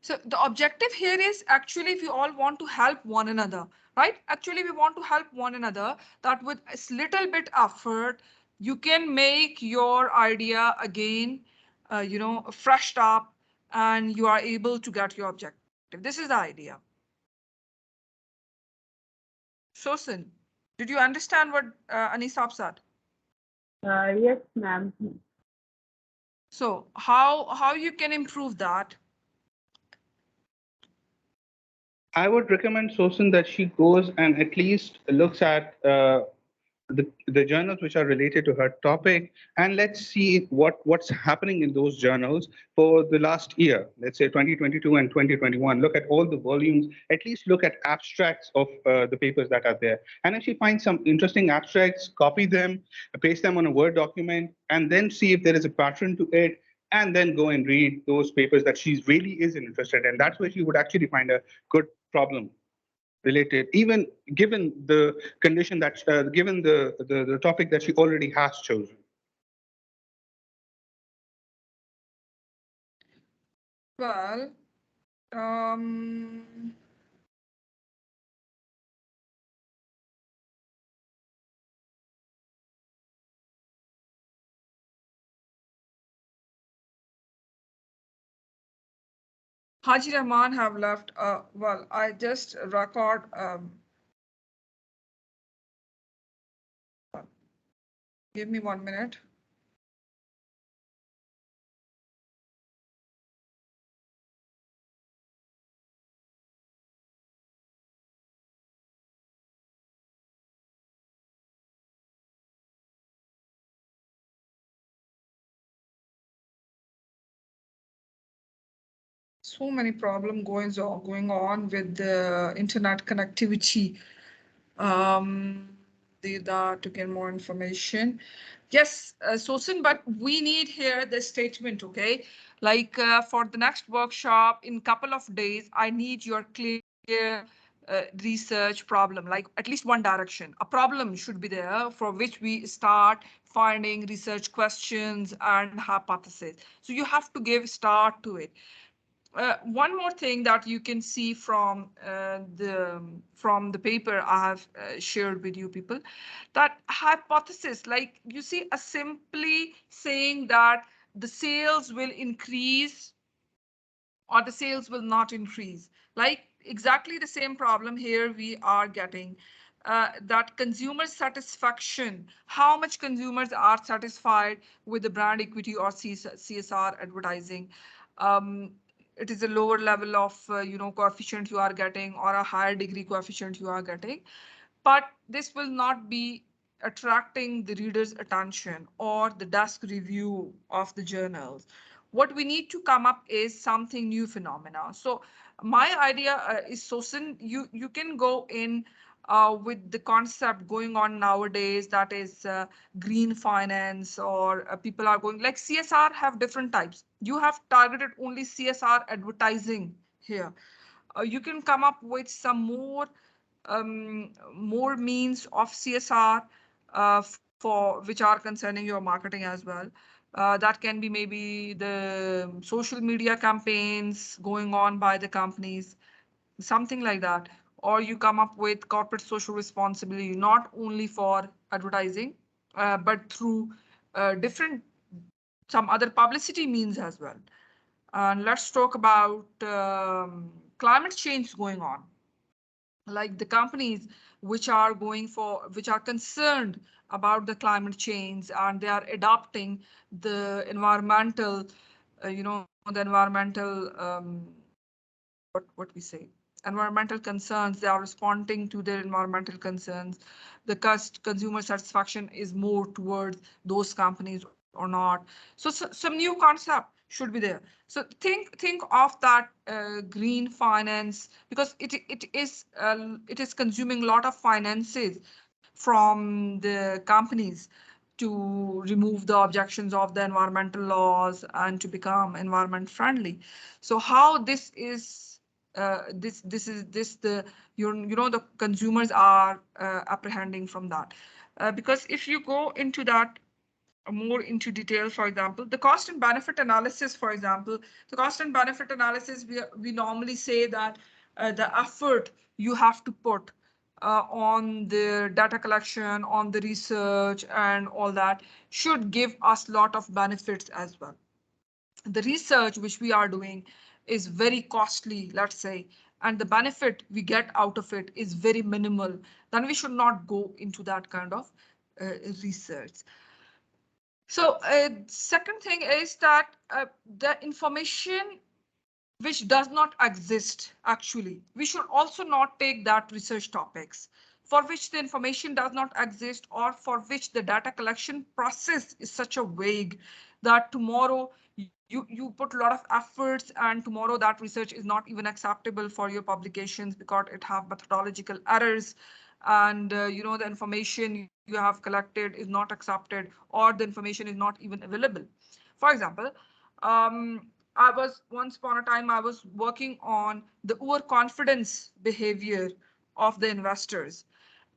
So the objective here is actually we all want to help one another, right? Actually, we want to help one another that with a little bit effort, you can make your idea again, freshed up, and you are able to get your objective. This is the idea. Sosin, did you understand what Anisab said? Yes, ma'am. So how you can improve that? I would recommend Sosan that she goes and at least looks at the journals which are related to her topic, and let's see what's happening in those journals for the last year, let's say 2022 and 2021. Look at all the volumes, at least look at abstracts of the papers that are there. And if she finds some interesting abstracts, copy them, paste them on a Word document, and then see if there is a pattern to it, and then go and read those papers that she really is interested in. That's where she would actually find a good problem related, even given the condition that, given the topic that she already has chosen. Well, um, Haji Rahman have left. Well, I just record. Give me 1 minute. So many problem going on with the internet connectivity. Did that to get more information. Yes, Sosin, but we need here the statement, okay? Like for the next workshop in couple of days, I need your clear research problem, like at least one direction. A problem should be there for which we start finding research questions and hypotheses. So you have to give start to it. One more thing that you can see from the paper I have shared with you people, that hypothesis, like you see, a simply saying that the sales will increase or the sales will not increase. Like exactly the same problem here we are getting. That consumer satisfaction, how much consumers are satisfied with the brand equity or CSR advertising. Um, it is a lower level of coefficient you are getting or a higher degree coefficient you are getting, but this will not be attracting the reader's attention or the desk review of the journals. What we need to come up is something new phenomena. So my idea is, Sosin, you can go in with the concept going on nowadays, that is green finance, or people are going like CSR have different types. You have targeted only CSR advertising here. You can come up with some more means of CSR for which are concerning your marketing as well. That can be maybe the social media campaigns going on by the companies, something like that. Or you come up with corporate social responsibility, not only for advertising, but through different some other publicity means as well. And let's talk about climate change going on, like the companies which are concerned about the climate change, and they are adopting the environmental, the environmental, what we say, environmental concerns. They are responding to their environmental concerns. The consumer satisfaction is more towards those companies or not. So, some new concept should be there. So think of that green finance, because it is consuming a lot of finances from the companies to remove the objections of the environmental laws and to become environment friendly. So how this is this the the consumers are apprehending from that, because if you go into that more into detail, for example, the cost and benefit analysis, for example, the cost and benefit analysis, we normally say that the effort you have to put on the data collection, on the research and all that should give us a lot of benefits as well. The research which we are doing is very costly, let's say, and the benefit we get out of it is very minimal, then we should not go into that kind of research. So second thing is that the information which does not exist, actually, we should also not take that research topics for which the information does not exist, or for which the data collection process is such a vague that tomorrow you put a lot of efforts and tomorrow that research is not even acceptable for your publications because it have methodological errors, and the information you have collected is not accepted, or the information is not even available. For example, I was once upon a time I was working on the overconfidence behavior of the investors,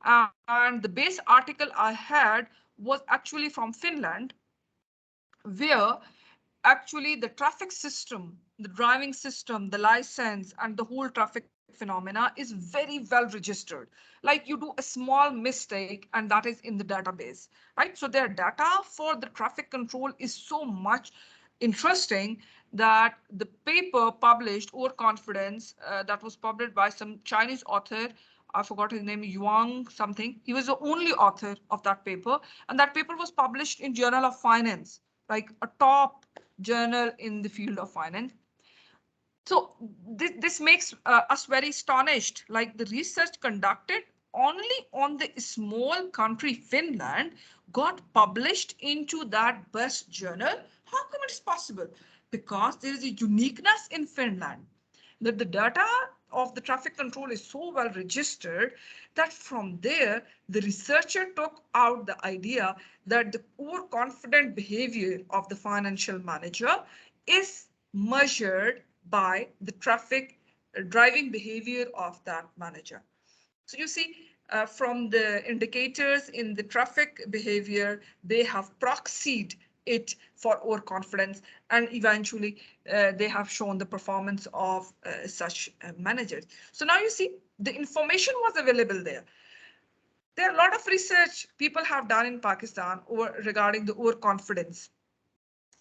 and the base article I had was actually from Finland, where actually the traffic system, the driving system, the license, and the whole traffic phenomena is very well registered. Like you do a small mistake and that is in the database, right? So their data for the traffic control is so much interesting that the paper published overconfidence, that was published by some Chinese author. I forgot his name, Yuang something. He was the only author of that paper, and that paper was published in Journal of Finance, like a top journal in the field of finance. So this makes us very astonished. Like the research conducted only on the small country Finland got published into that best journal. How come it is possible? Because there is a uniqueness in Finland, that the data of the traffic control is so well registered that from there the researcher took out the idea that the overconfident behavior of the financial manager is measured by the traffic driving behavior of that manager. So you see, from the indicators in the traffic behavior, they have proxied it for overconfidence, and eventually they have shown the performance of such managers. So now you see, the information was available there. There are a lot of research people have done in Pakistan regarding the overconfidence,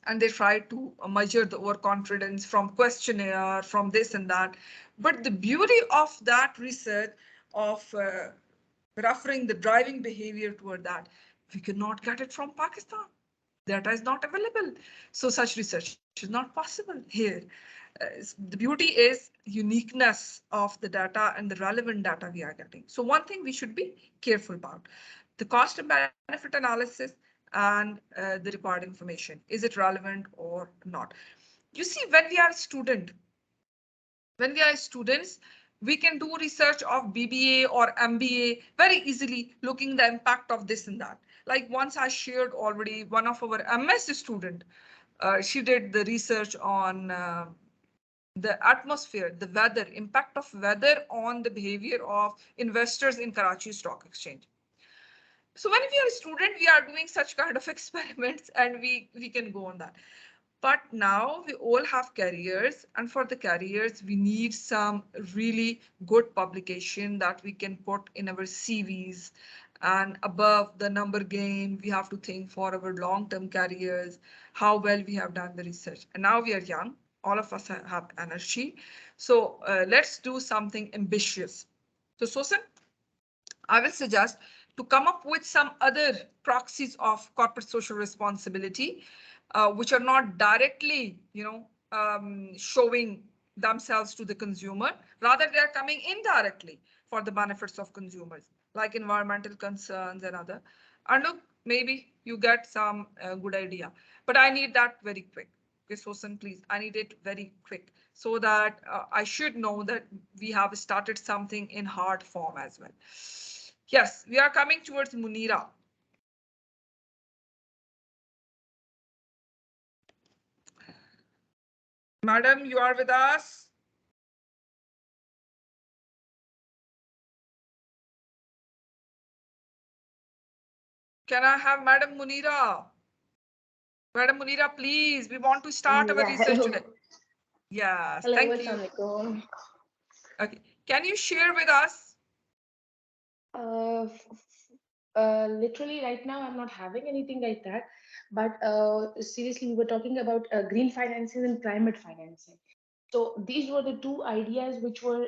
and they try to measure the overconfidence from questionnaire, from this and that. But the beauty of that research of referring the driving behavior toward that, we cannot get it from Pakistan. Data is not available. So such research is not possible here. The beauty is uniqueness of the data and the relevant data we are getting. So one thing we should be careful about: the cost and benefit analysis and the required information. Is it relevant or not? You see, when we are students, We can do research of BBA or MBA very easily, looking the impact of this and that. Like once I shared already, one of our MS student, she did the research on the atmosphere, the weather, impact of weather on the behavior of investors in Karachi Stock Exchange. So when we are a student, we are doing such kind of experiments and we can go on that. But now we all have careers, and for the careers, we need some really good publication that we can put in our CVs. And above the number game, we have to think for our long-term careers, how well we have done the research. And now we are young, all of us have energy. So let's do something ambitious. So Sosan, I will suggest to come up with some other proxies of corporate social responsibility, which are not directly, showing themselves to the consumer. Rather, they are coming indirectly for the benefits of consumers, like environmental concerns and other. And look, maybe you get some good idea, but I need that very quick. Okay, Sosan, please, I need it very quick so that I should know that we have started something in hard form as well. Yes, we are coming towards Munira. Madam, you are with us. Can I have Madam Munira? Madam Munira, please, we want to start our research Hello. today. Yes, Hello, thank you. Assalamualaikum. Okay, can you share with us? Literally right now, I'm not having anything like that. But seriously, we were talking about green financing and climate financing. So these were the two ideas which were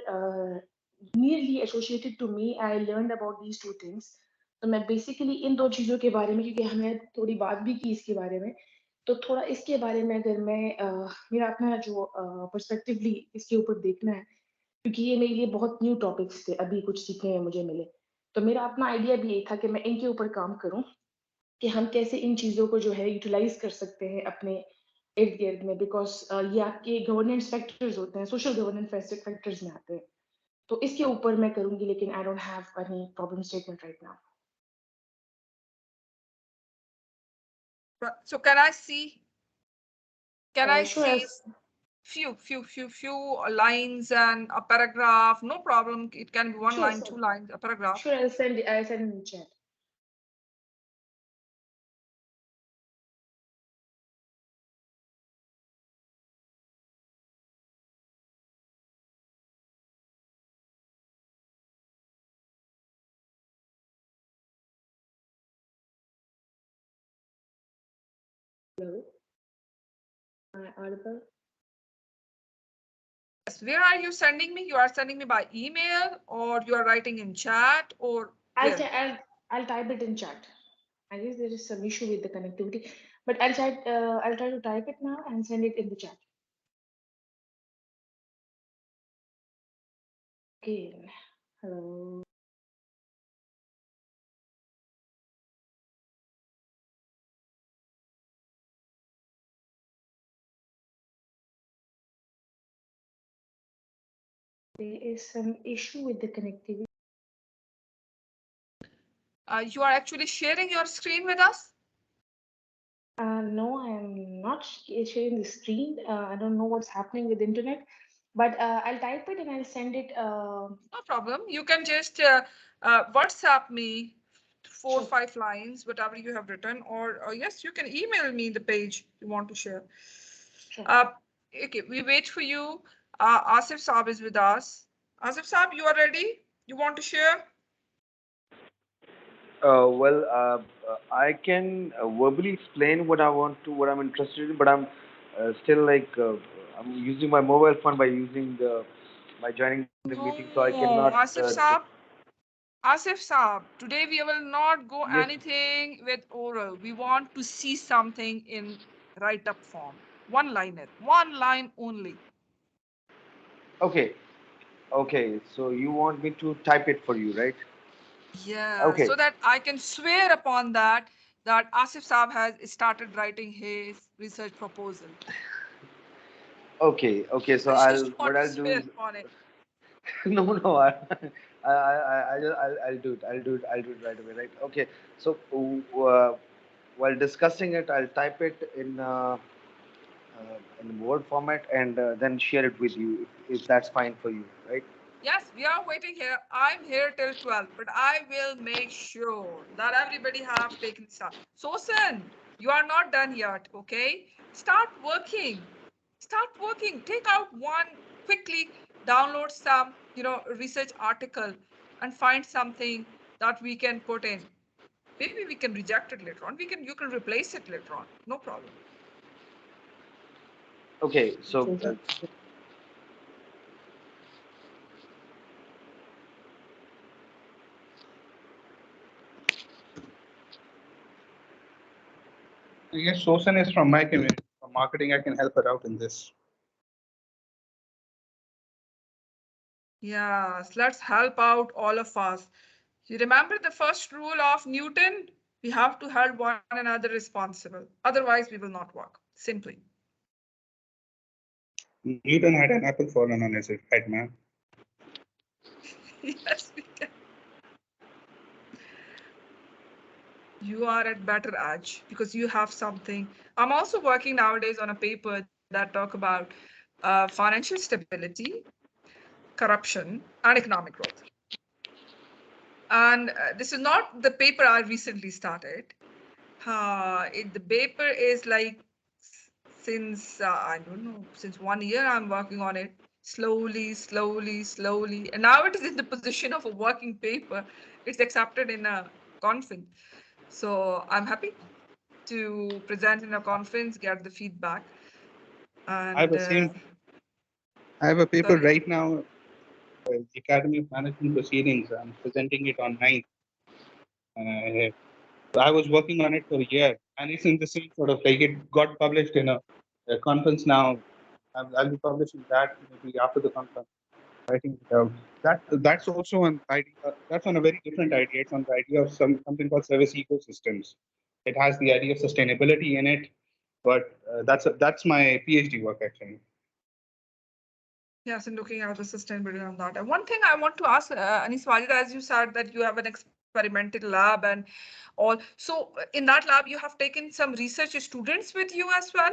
nearly associated to me. I learned about these two things. तो मैं basically इन दो चीज़ों के बारे में, क्योंकि हमने थोड़ी बात भी की इसके बारे में, तो थोड़ा इसके बारे में अगर मैं मेरा अपना जो पर्सपेक्टिवली इसके ऊपर देखना है, क्योंकि ये मेरे लिए बहुत न्यू टॉपिक्स थे, अभी कुछ सीखने मुझे मिले। तो मेरा अपना आइडिया भी यही था कि मैं इनके ऊपर काम करूँ, कि हम कैसे इन चीज़ों को जो है यूटिलाइज कर सकते हैं अपने इर्द गिर्द में, बिकॉज ये आपके गवर्नेंस फैक्टर्स होते हैं, सोशल गवर्नेंस फैक्टर्स में आते हैं। तो इसके ऊपर मैं करूंगी, लेकिन I don't have any problem statement right now. So can I see? Can I Sure, see few lines and a paragraph? No problem. It can be one sure, line, two lines, a paragraph. sure. I'll send it in the chat. Hello, am I audible? Yes. Where are you sending me? You are sending me by email, or you are writing in chat, or where? I'll type it in chat. I guess there is some issue with the connectivity, but I'll try to type it now and send it in the chat. Again, hello. There is some issue with the connectivity. You are actually sharing your screen with us? No, I'm not sharing the screen. I don't know what's happening with the internet, but I'll type it and I'll send it. No problem. You can just WhatsApp me 4 or Sure. 5 lines, whatever you have written, or yes, you can email me the page you want to share. Sure. Okay, we wait for you. Asif Saab is with us. Asif Saab, you are ready? You want to share? I can verbally explain what I want to, what I'm interested in, but I'm still like I'm using my mobile phone by using by joining the meeting, so I cannot. No, Asif Saab. Asif Saab, today we will not go Yes. anything with oral. We want to see something in write-up form. One liner, one line only. Okay. Okay. So you want me to type it for you, right? Yeah, Okay. so that I can swear upon that Asif Saab has started writing his research proposal. Okay. Okay. So I just what want to I'll do swear is upon it. No, no, I'll do it. I'll do it right away. Right? Okay. So while discussing it, I'll type it in Word format and then share it with you if that's fine for you. Right? Yes, we are waiting here. I'm here till 12, but I will make sure that everybody have taken stuff. Sosan, you are not done yet, okay? Start working. Start working. Take out one quickly, download some, research article and find something that we can put in. Maybe we can reject it later on. You can replace it later on. No problem. Okay. So I guess Sosan is from my community. From marketing, I can help her out in this. Yes, let's help out all of us. You remember the first rule of Newton? We have to hold one another responsible. Otherwise, we will not work. Simply. Newton had an apple fallen on his head, man. Yes, we can. You are at better edge because you have something. I'm also working nowadays on a paper that talk about financial stability, corruption, and economic growth. And this is not the paper I recently started. The paper is like since I don't know, since 1 year I'm working on it slowly, slowly, slowly, and now it is in the position of a working paper. It's accepted in a conference, so I'm happy to present in a conference, get the feedback, I have and a same. I have a paper sorry. right now, Academy of Management Proceedings. I'm presenting it on 9th. Uh, I was working on it for a year, and it's in the same sort of like it got published in a conference now. I'll be publishing that maybe after the conference. Writing it out. That's also an idea. That's on a very different idea. It's on the idea of something called service ecosystems. It has the idea of sustainability in it, but that's my PhD work actually. Yes, and looking at the sustainability on that. And one thing I want to ask, Anis Wajid, as you said that you have an experimental lab and all. So in that lab, you have taken some research students with you as well?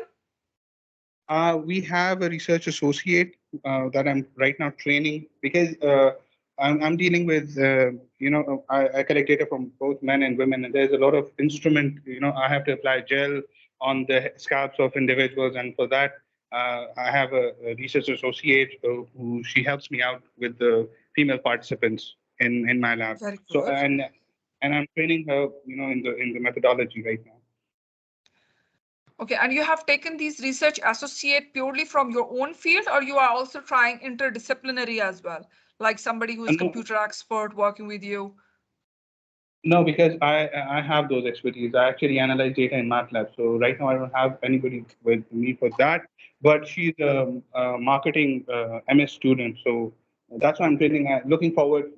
We have a research associate that I'm right now training because I'm dealing with, I collect data from both men and women, and there's a lot of instrument, I have to apply gel on the scalps of individuals. And for that, I have a research associate who she helps me out with the female participants in my lab. Very So, good. and I'm training her, in the methodology right now. Okay, and you have taken these research associate purely from your own field, or you are also trying interdisciplinary as well, like somebody who is No, computer expert working with you? No, because I have those expertise. I actually analyze data in MATLAB. So right now I don't have anybody with me for that. But she's a marketing MS student, so that's why I'm training. Looking forward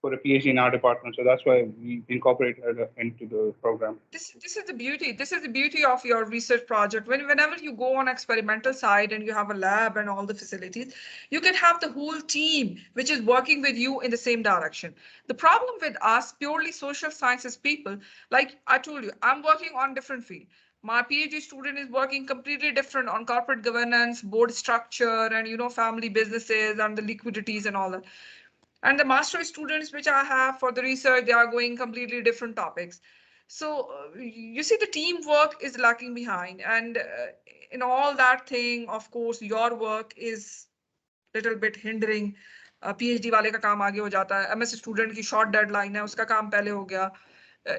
for a PhD in our department. So that's why we incorporated her into the program. This is the beauty. This is the beauty of your research project. Whenever you go on experimental side and you have a lab and all the facilities, you can have the whole team which is working with you in the same direction. The problem with us purely social sciences people, like I told you, I'm working on different field. My PhD student is working completely different on corporate governance, board structure, and family businesses and the liquidities and all that. And the master students which I have for the research, they are going completely different topics. So you see the teamwork is lacking behind, and in all that thing, of course, your work is little bit hindering. PhD वाले का काम आगे हो जाता है, MS student की short deadline है, उसका काम पहले हो गया।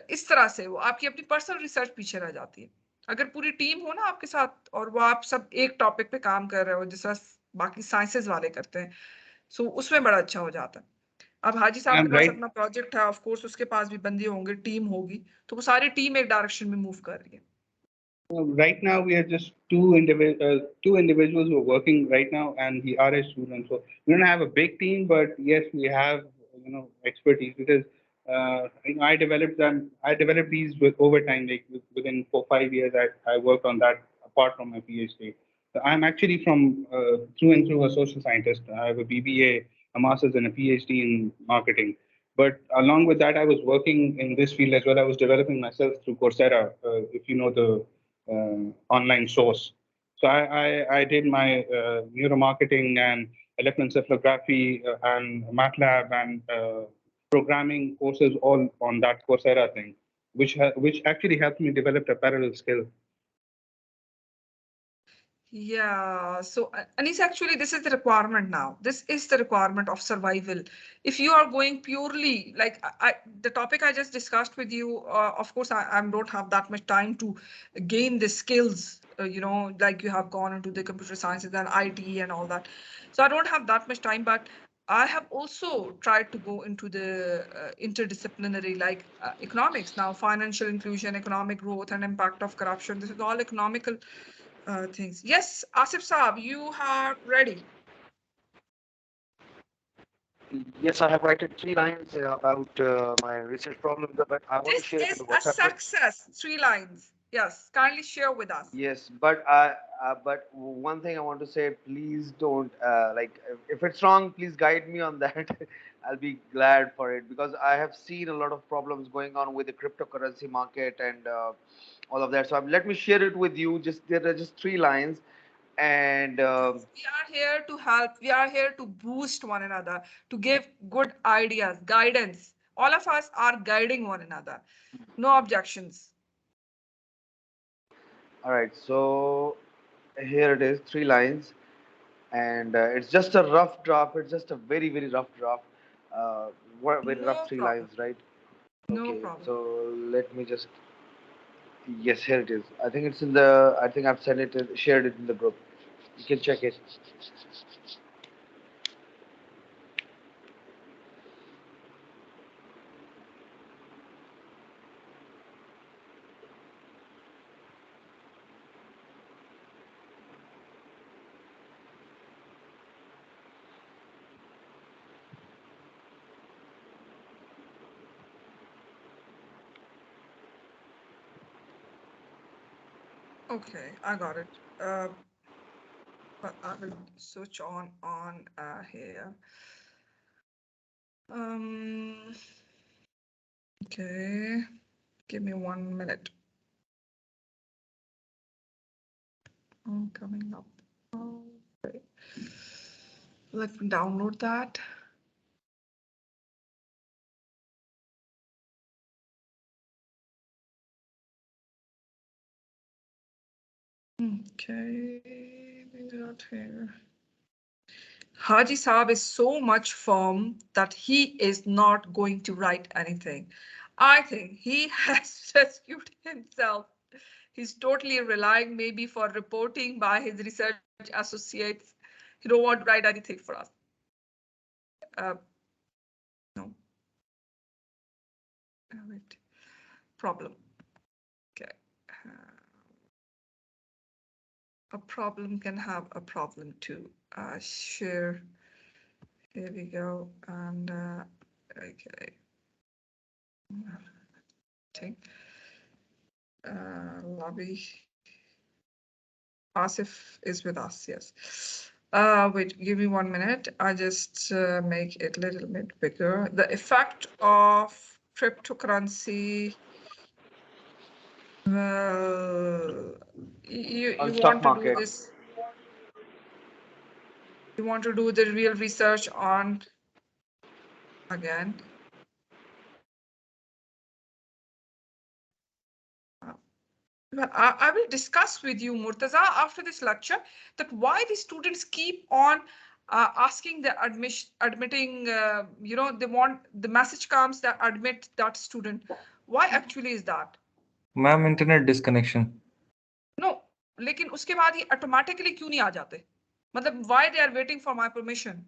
इस तरह से वो आपकी अपनी पर्सनल रिसर्च पीछे रह जाती है। अगर पूरी टीम हो ना आपके साथ और वो आप सब एक टॉपिक पे काम कर रहे हो जैसा बाकी साइंसेज वाले करते हैं, सो उसमें बड़ा अच्छा हो जाता है। अब हाजी साहब के I'm पास right. अपना प्रोजेक्ट है, ऑफ कोर्स उसके पास भी बंदे होंगे, टीम होगी, तो वो सारी टीम एक डायरेक्शन में मूव कर रही है। Right now, we are just two individuals who are working right now, and the RS students. So we don't have a big team, but yes, we have expertise because I developed them. I developed these with over time, like within 4 5 years. I worked on that apart from my PhD. So I'm actually from through and through a social scientist. I have a BBA a master's and a PhD in marketing. But along with that, I was working in this field as well. I was developing myself through Coursera, if you know the online source. So I did my neuromarketing and electroencephalography and MATLAB and programming courses all on that Coursera thing, which actually helped me develop a parallel skill. Yeah, so Anis, actually, this is the requirement now. This is the requirement of survival. If you are going purely like the topic I just discussed with you, of course, I don't have that much time to gain the skills, like you have gone into the computer sciences and IT and all that. So I don't have that much time, but I have also tried to go into the interdisciplinary, like economics now, financial inclusion, economic growth, and impact of corruption. This is all economical things. Yes, Asif Saab, you are ready. Yes, I have written 3 lines about my research problem, but I want to This share it in is the a WhatsApp group. success. 3 lines. Yes, kindly share with us. Yes, but one thing I want to say, please don't like if it's wrong, please guide me on that. I'll be glad for it because I have seen a lot of problems going on with the cryptocurrency market and all of that. So let me share it with you. Just there are just 3 lines, and Yes, we are here to help. We are here to boost one another, to give good ideas, guidance. All of us are guiding one another. No objections. all right. So here it is, 3 lines, and it's just a rough draft. It's just a very very rough draft. Uh, very rough No three problem. lines, right? No Okay, problem. so let me just. Yes, here it is. I think it's in the. I think I've sent it, shared it in the group. You can check it. Okay, I got it. But I will switch on here. Um, okay, give me 1 minute. Coming up. Okay. Let me download that. Okay, maybe not here. Haji Saab is so much firm that he is not going to write anything. I think he has rescued himself. He's totally relying maybe for reporting by his research associates. He don't want to write anything for us. Uh, no. Wait. Problem. Okay. A problem can have a problem too. Share. Here we go. And okay. Think. Lobby. Asif is with us, yes. Wait, give me 1 minute. I just make it a little bit bigger. The effect of cryptocurrency. Well, On you stock want to do market. this? You want to do the real research on again? Well, I will discuss with you, Murtaza, after this lecture, that why the students keep on asking the admitting, they want the message comes that admit that student. Why actually is that? Ma'am, internet disconnection. No, लेकिन उसके बाद ये automatically क्यों नहीं आ जाते? मतलब why they are waiting for my permission?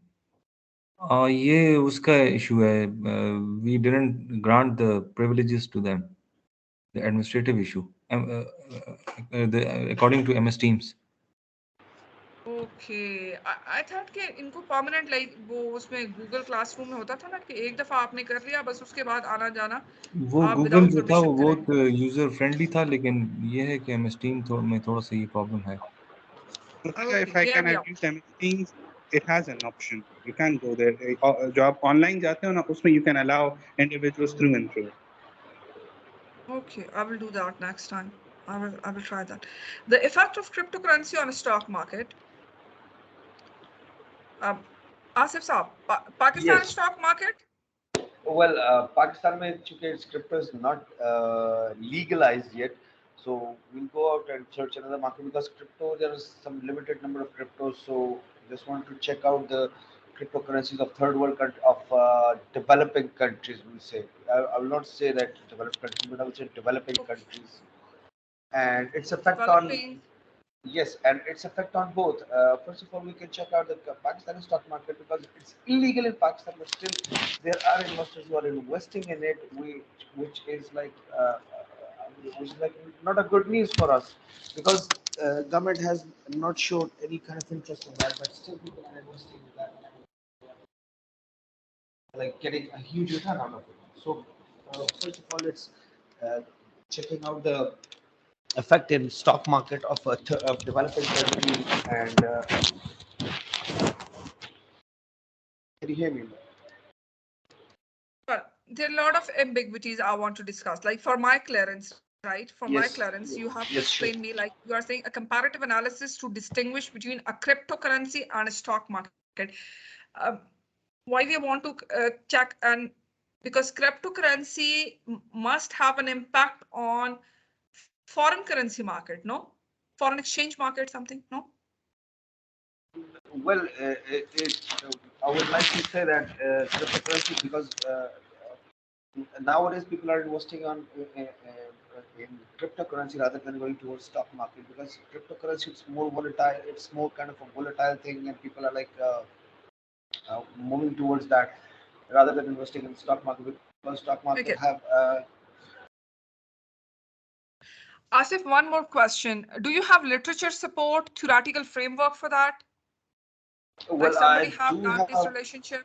ये उसका issue है. We didn't grant the privileges to them. The administrative issue. According to MS Teams. Okay, I thought कि इनको permanent like वो उसमें Google Classroom में होता था ना कि एक दफा आपने कर लिया बस उसके बाद आना जाना वो आप गूगल without जो था वो permission करें. बहुत यूजर फ्रेंडली था, लेकिन ये है कि एमएस टीम में थोड़ा सा ये प्रॉब्लम है. Murtaza, Okay, if I hear can, me I've out. used MS Teams. it has an option. You can go there. जो आप online जाते हो ना, उसमें you can allow individuals through and through. Okay, I will do that next time. I will try that. The effect of cryptocurrency on a stock market. Asif Saab, Pakistan Yes. stock market? Well, Pakistan में चूंकि crypto is not legalized yet, so we'll go out and search another market because crypto there is some limited number of cryptos. So just want to check out the cryptocurrencies of third world of developing countries. We'll say I will not say that developed countries, but I will say developing Okay. countries and its effect on. Developing. Yes, and its effect on both. First of all, we can check out the Pakistani stock market because it's illegal in Pakistan, but still there are investors who are investing in it, which is like not a good news for us because government has not showed any kind of interest in that, but still people are investing in that, like getting a huge return out of it. So first of all, it's uh, checking out the effect in stock market of developing countries and can you hear me? Well, there are a lot of ambiguities I want to discuss. Like for my clearance, right? For my Yes, clearance, you have to yes, sure. explain me, like you are saying, a comparative analysis to distinguish between a cryptocurrency and a stock market. Um, why we want to check, and because cryptocurrency must have an impact on foreign currency market, no? Foreign exchange market, something, no? Well, I would like to say that cryptocurrency because nowadays people are investing in cryptocurrency rather than going towards stock market because cryptocurrency it's more volatile. It's more kind of a volatile thing, and people are like moving towards that rather than investing in stock market because stock market Okay. have. Asif, one more question. Do you have literature support, theoretical framework for that? Like Well, somebody I have do done this have. relationship?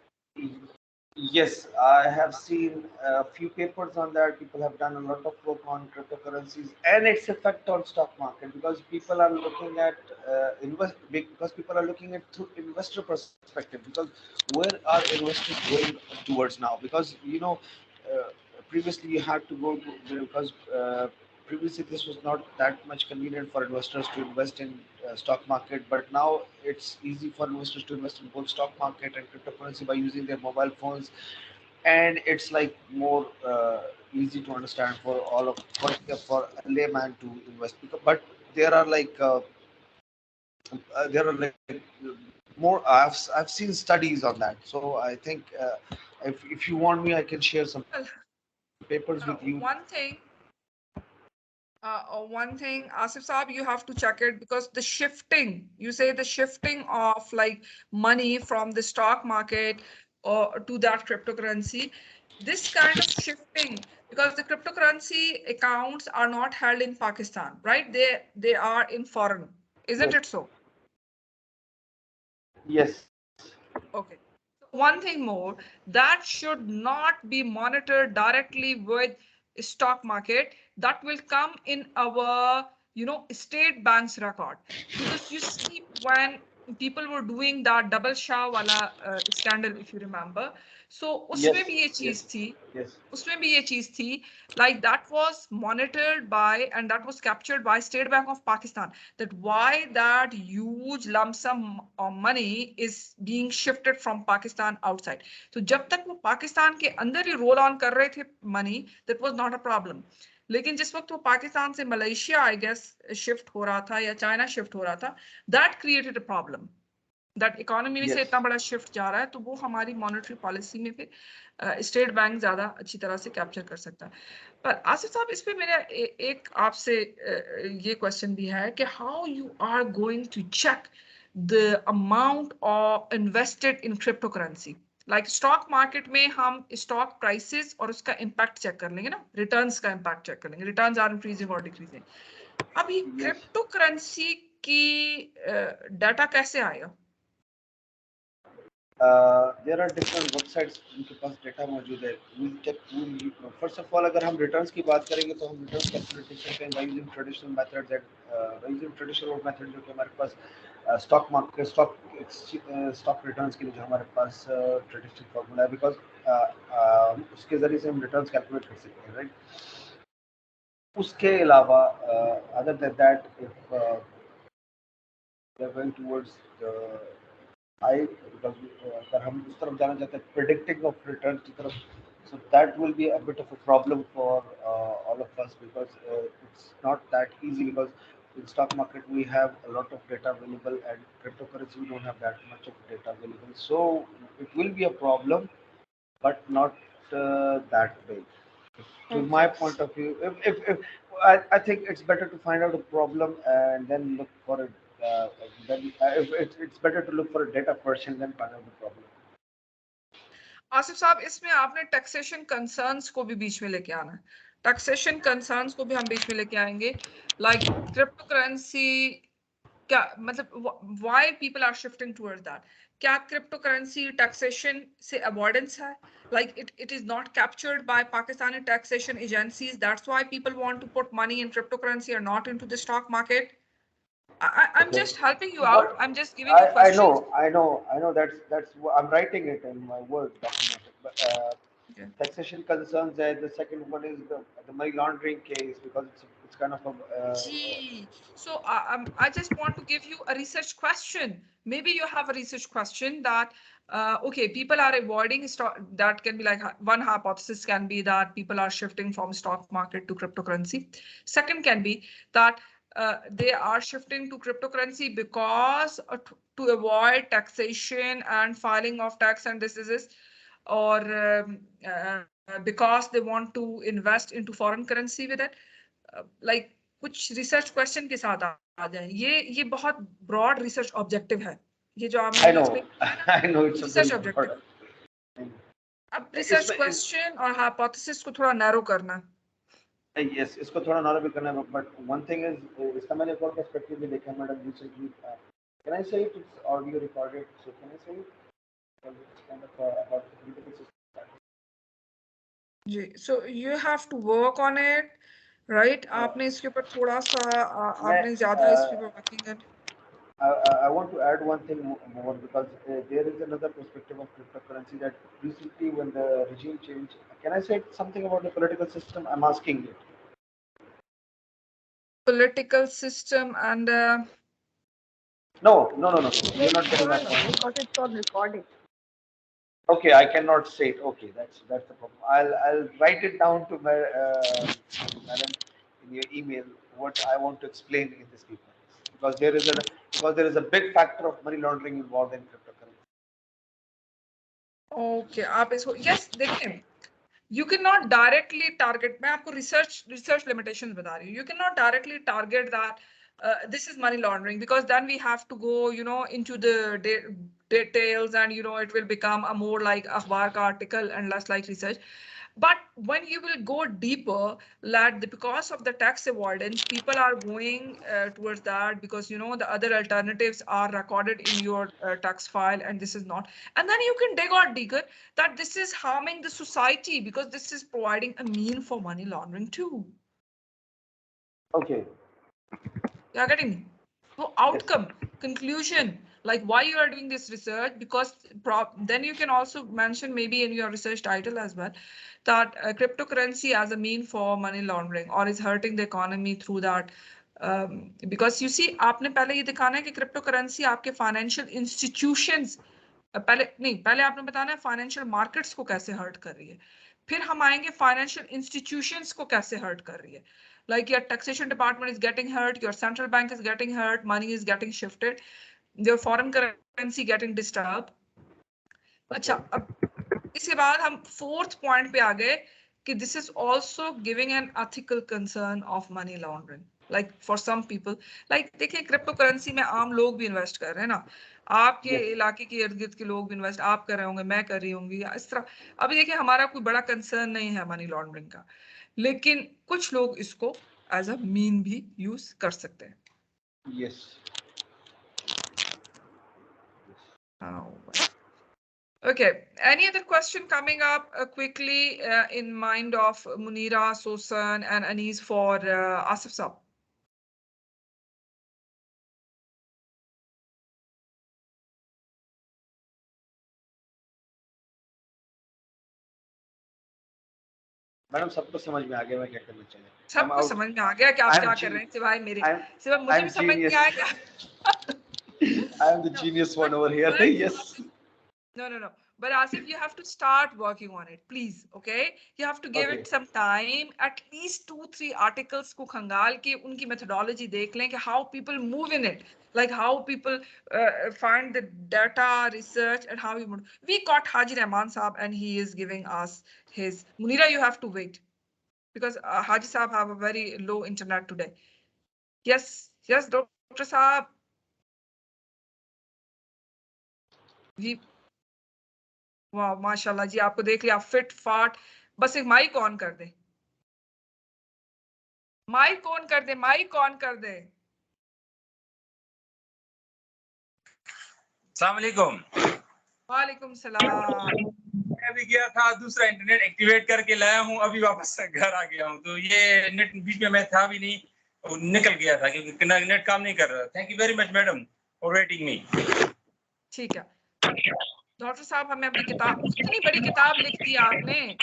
Yes, I have seen a few papers on that. People have done a lot of work on cryptocurrencies and its effect on stock market because people are looking at because people are looking at through investor perspective because where are investors going towards now? Because uh, previously you had to go to because previously this was not that much convenient for investors to invest in stock market, but now it's easy for investors to invest in both stock market and cryptocurrency by using their mobile phones, and it's like more easy to understand for all of for a layman to invest. But there are like more. I've seen studies on that, so I think if you want me, I can share some Well, papers with you. one thing, Asif Saab, you have to check it because the shifting, you say the shifting of like money from the stock market or to that cryptocurrency, this kind of shifting, because the cryptocurrency accounts are not held in Pakistan, right? They are in foreign, isn't Yes. it so? Yes. Okay. One thing more, that should not be monitored directly with stock market. That will come in our, state bank's record. Because you see, when people were doing that double shah wala scandal, if you remember, so Yes. उसमें भी ये Yes. चीज थी, Yes. उसमें भी ये चीज थी, like that was monitored by and that was captured by State Bank of Pakistan, that why that huge lump sum of money is being shifted from Pakistan outside. So जब तक वो पाकिस्तान के अंदर ही रोल ऑन कर रहे थे money, that was not a problem. लेकिन जिस वक्त वो पाकिस्तान से मलेशिया आई गेस शिफ्ट हो रहा था या चाइना शिफ्ट हो रहा था, that created a problem, that economy से Yes. इतना बड़ा शिफ्ट जा रहा है, तो वो हमारी मॉनेटरी पॉलिसी में फिर स्टेट बैंक ज्यादा अच्छी तरह से कैप्चर कर सकता है. पर आसिफ साहब, इस पे मेरा एक आपसे ये क्वेश्चन भी है कि how you are going to check the amount of invested in crypto currency. Like stock market में हम स्टॉक प्राइसेस और उसका इम्पैक्ट चेक कर लेंगे ना, रिटर्न्स का इम्पैक्ट चेक कर लेंगे, रिटर्न्स आर इंक्रीजिंग और डिक्रीजिंग. अब ये Yes. क्रिप्टो करेंसी की डाटा कैसे आएगा? देयर आर डिफरेंट वेबसाइट्स जिनके पास डेटा मौजूद है. Will check. First of all अगर हम रिटर्न्स की बात करेंगे तो हम रिटर्न्स कैलकुलेशन करें by using traditional methods and by using traditional method जो कि हमारे पास स्टॉक मार्केट स्टॉक रिटर्न्स के लिए जो हमारे पास ट्रेडिशनल फार्मूला है, बिकॉज उसके जरिए से हम रिटर्न्स कैलकुलेट कर सकते हैं, राइट. उसके अलावा other than that, if we are going towards I because अगर हम उस तरफ जाना चाहते हैं predicting of return की तरफ, so that will be a bit of a problem for all of us, because it's not that easy, because in stock market we have a lot of data available, and cryptocurrency we don't have that much of data available, so it will be a problem, but not that big. To my Okay. point of view, if I think it's better to find out a problem and then look for it. Then if it's better to look for a data first and then find out the problem. Asif साहब, इसमें आपने taxation concerns को भी बीच में लेके आना है. Taxation concerns को भी हम बीच में लेके आएंगे. लाइक क्रिप्टो करेंसी, क्या मतलब why people are shifting towards that? क्या क्रिप्टो करेंसी टैक्सेशन से अवॉइडेंस है? Like it is not captured by Pakistani taxation agencies. That's why people want to put money in cryptocurrency or not into the stock market. I'm Okay. just helping you out. But I'm just giving you I know, questions. that's I'm writing it in my Word document. But Okay. taxation concerns, and the second one is the money laundering case, because it's kind of a Gee. So I just want to give you a research question. Maybe you have a research question that, okay, people are avoiding stock. That can be like one hypothesis can be that people are shifting from stock market to cryptocurrency. Second can be that they are shifting to cryptocurrency because to avoid taxation and filing of tax and this, or because they want to invest into foreign currency with it. Like कुछ research question के साथ आ जाए. ये बहुत broad research objective है. ये जो आपने I मुझे know. एक्सप्लेन किया है ना, I know it's a research very objective. broad. अब रिसर्च इसमें क्वेश्चन और हाइपोथेसिस को थोड़ा नैरो करना है. yes, इसको थोड़ा नॉलेज भी करना है, but one thing is इसका मैंने एक और पर्सपेक्टिव भी देखा madam recently. Can I say it? It's audio recorded, so can I say it? Because it's kind of about the political system. जी. So you have to work on it, right? आपने इसके ऊपर थोड़ा सा मैं आपने ज्यादा इस पे वर्किंग है. I want to add one thing more, because there is another perspective of cryptocurrency that recently when the regime changed. Can I say something about the political system? I'm asking you. Political system and No. You're Like, not getting my turn point. because it's on recording. Okay, I cannot say it. Okay, that's the problem. I'll write it down to my madam in your email what I want to explain in this paper, because there is a big factor of money laundering involved in cryptocurrency. Okay. आप इसको yes देखिए, you cannot directly target. मैं आपको research limitations बता रही हूँ. You cannot directly target that this is money laundering, because then we have to go into the details, and it will become a more like akhbar ka article and less like research. But when you will go deeper, that because of the tax avoidance, people are going towards that, because the other alternatives are recorded in your tax file, and this is not. And then you can dig out deeper that this is harming the society, because this is providing a mean for money laundering too. Okay. You're getting me? So Yes. outcome, conclusion, like why you are doing this research, because then you can also mention maybe in your research title as well that cryptocurrency as a mean for money laundering or is hurting the economy through that. Because you see, आपने पहले ये दिखाना है कि crypto currency आपके financial institutions, पहले आपने बताना है फाइनेंशियल मार्केट्स को कैसे हर्ट कर रही है, फिर हम आएंगे फाइनेंशियल इंस्टीट्यूशंस को कैसे हर्ट कर रही है. Like your taxation department is getting hurt, your central bank is getting hurt, money is getting shifted, your foreign currency getting disturbed. अच्छा, अब इसके बाद हम फोर्थ पॉइंट पे आ गए कि this is also giving an ethical concern of money laundering. Like for some people, like देखिए क्रिप्टो करेंसी में आम लोग भी इन्वेस्ट कर रहे हैं ना, आपके Yes. इलाके के इर्द गिर्द के लोग भी इन्वेस्ट आप कर रहे होंगे, मैं कर रही होंगी, या इस तरह. अभी देखिए हमारा कोई बड़ा कंसर्न नहीं है मनी लॉन्ड्रिंग का, लेकिन कुछ लोग इसको एज अ मीन भी यूज कर सकते हैं. Yes. हाँ. Okay. Any other question coming up quickly in mind of Munira, Sosan, and Anis for Asif Saab? Madam सबको समझ में आ गया मैं क्या करना चाहिए. सबको समझ में आ गया कि आप क्या कर रहे हैं, सिवाय मेरे, सिवाय मुझे भी समझ में आया क्या. I am the genius one over here. Yes. No. But Asif, you have to start working on it, please. Okay, you have to give it some time. At least 2-3 articles को खंगाल के उनकी methodology देख लें कि how people move in it, like how people find the data, research, and how you move. We got Haji Rahman Saab, and he is giving us his. Munira, you have to wait because Haji Saab have a very low internet today. Yes, Dr. Saab. जी वाह माशाल्लाह जी, आपको देख लिया fit फाट. बस एक mic on कर दे, mic on कर दे, माइक ऑन कर दे. अस्सलाम वालेकुम. वालेकुम सलाम. मैं अभी गया था, दूसरा इंटरनेट एक्टिवेट करके लाया हूँ, अभी वापस घर आ गया हूँ. तो ये नेट बीच में मैं था भी नहीं, निकल गया था क्योंकि नेट काम नहीं कर रहा. Thank you very much madam for waiting me. ठीक है डॉक्टर साहब, हमें अपनी किताब, इतनी बड़ी किताब लिख दी आपने.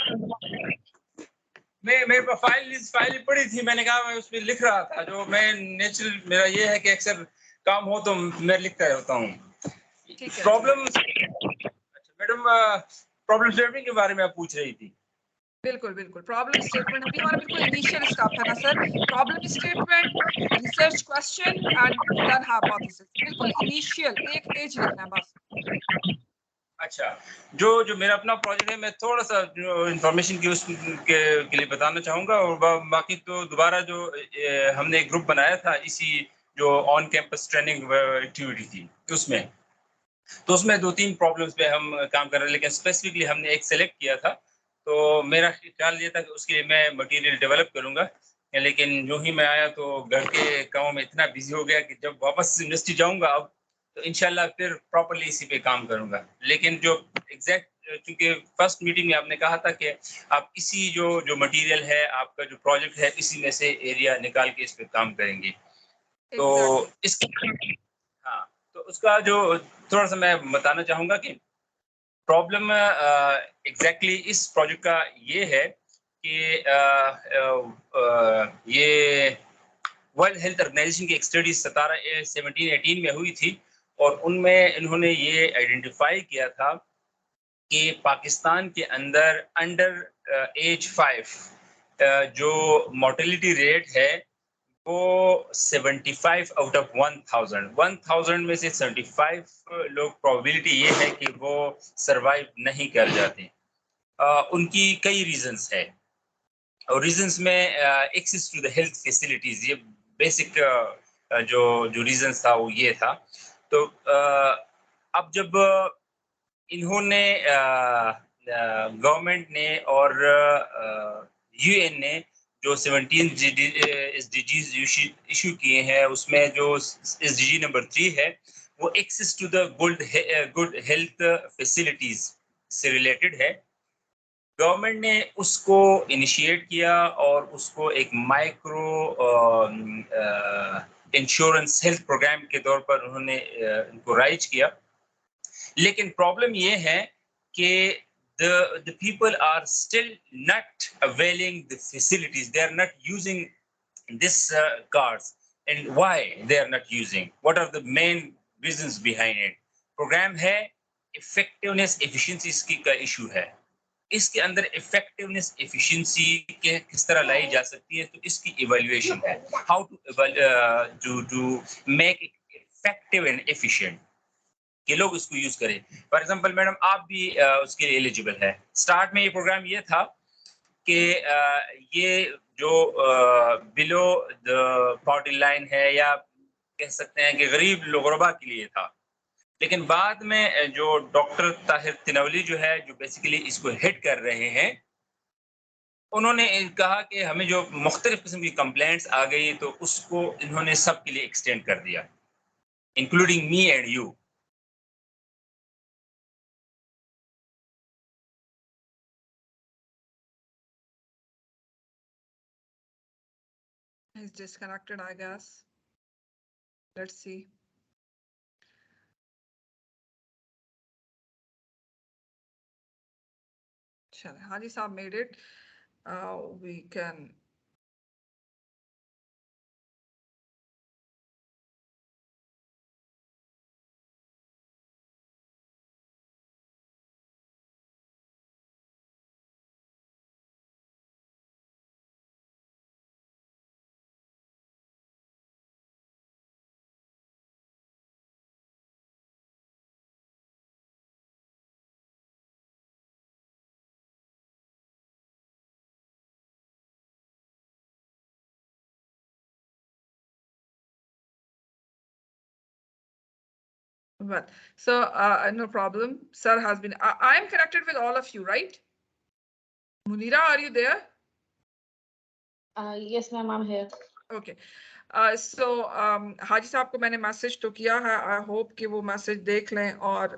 मैं मेरे पास फाइल पड़ी थी, मैंने कहा मैं उस पर लिख रहा था. जो मैं नेचुरल मेरा ये है कि अक्सर काम हो तो मैं लिखता रहता हूँ. प्रॉब्लम, अच्छा मैडम, प्रॉब्लम स्टेटमेंट के बारे में आप पूछ रही थी. बिल्कुल प्रॉब्लम स्टेटमेंट अभी हमारा बिल्कुल इनिशियल स्टेप है ना sir. Problem statement, research question and then hypothesis. बिल्कुल इनिशियल एक पेज लिखना है बस. अच्छा, जो मेरा अपना प्रोजेक्ट है, मैं थोड़ा सा इंफॉर्मेशन की के लिए बताना चाहूँगा. और बाकी तो दोबारा जो हमने एक ग्रुप बनाया था इसी जो ऑन कैंपस ट्रेनिंग एक्टिविटी थी उसमें, तो उसमें 2-3 प्रॉब्लम्स पे हम काम कर रहे हैं, लेकिन स्पेसिफिकली हमने एक सेलेक्ट किया था. तो मेरा ख्याल ये था कि उसके लिए मैं मटेरियल डेवलप करूँगा, लेकिन जो ही मैं आया तो घर के कामों में इतना बिजी हो गया कि जब वापस यूनिवर्सिटी जाऊँगा अब तो इंशाल्लाह फिर प्रॉपर्ली इसी पे काम करूँगा. लेकिन जो एग्जैक्ट, क्योंकि फर्स्ट मीटिंग में आपने कहा था कि आप इसी जो मटेरियल है, आपका जो प्रोजेक्ट है, इसी में से एरिया निकाल के इस पे काम करेंगे. तो इसके, हाँ, तो उसका जो थोड़ा सा मैं बताना चाहूँगा कि प्रॉब्लम एग्जैक्टली इस प्रोजेक्ट का ये है कि ये वर्ल्ड हेल्थ ऑर्गेनाइजेशन की एक स्टडी 17-18 में हुई थी, और उनमें इन्होंने ये आइडेंटिफाई किया था कि पाकिस्तान के अंदर अंडर एज 5 जो मोर्टेलिटी रेट है वो 75 आउट ऑफ 1000 में से 75 लोग, प्रोबेबिलिटी ये है कि वो सरवाइव नहीं कर जाते. उनकी कई रीजंस है, और रीजंस में access to the health facilities, ये बेसिक जो रीजंस था वो ये था. तो अब जब इन्होंने गवर्नमेंट ने और यूएन ने जो 17 एसडीजीज इशू किए हैं, उसमें जो एसडीजी नंबर 3 है वो access to the good health facilities से रिलेटेड है. गवर्नमेंट ने उसको इनिशिएट किया और उसको एक माइक्रो इंश्योरेंस हेल्थ प्रोग्राम के तौर पर उन्होंने इनको राइज किया. लेकिन प्रॉब्लम ये है कि the people are still not availing the facilities. They are not using this cards. And why they are not using? What are the main reasons behind it? Programme है, इफेक्टिवनेस एफिशिएंसी इसकी का issue है. इसके अंदर effectiveness efficiency के किस तरह लाई जा सकती है, तो इसकी इवैल्यूएशन है, how to make it effective and efficient कि लोग इसको यूज करें. फॉर एग्जांपल मैडम, आप भी उसके लिए एलिजिबल है. स्टार्ट में ये प्रोग्राम ये था कि ये जो बिलो द पॉवर्टी लाइन है, या कह सकते हैं कि गरीब गुरबा के लिए था. लेकिन बाद में जो डॉक्टर ताहिर तिनवली जो है, जो बेसिकली इसको हेड कर रहे हैं, उन्होंने कहा कि हमें जो मुख्तलिफ किस्म की कंप्लेंट्स आ गई तो उसको इन्होंने सबके लिए एक्सटेंड कर दिया, including me and you. He's disconnected, I guess. Let's see. Chale, Haji Saab made it. We can. Well, so no problem. Sir has been. I am connected with all of you, right? Munira, are you there? Yes, ma'am, I'm here. Okay. So हाजी साहब को मैंने message तो किया है. I hope कि वो message देख लें और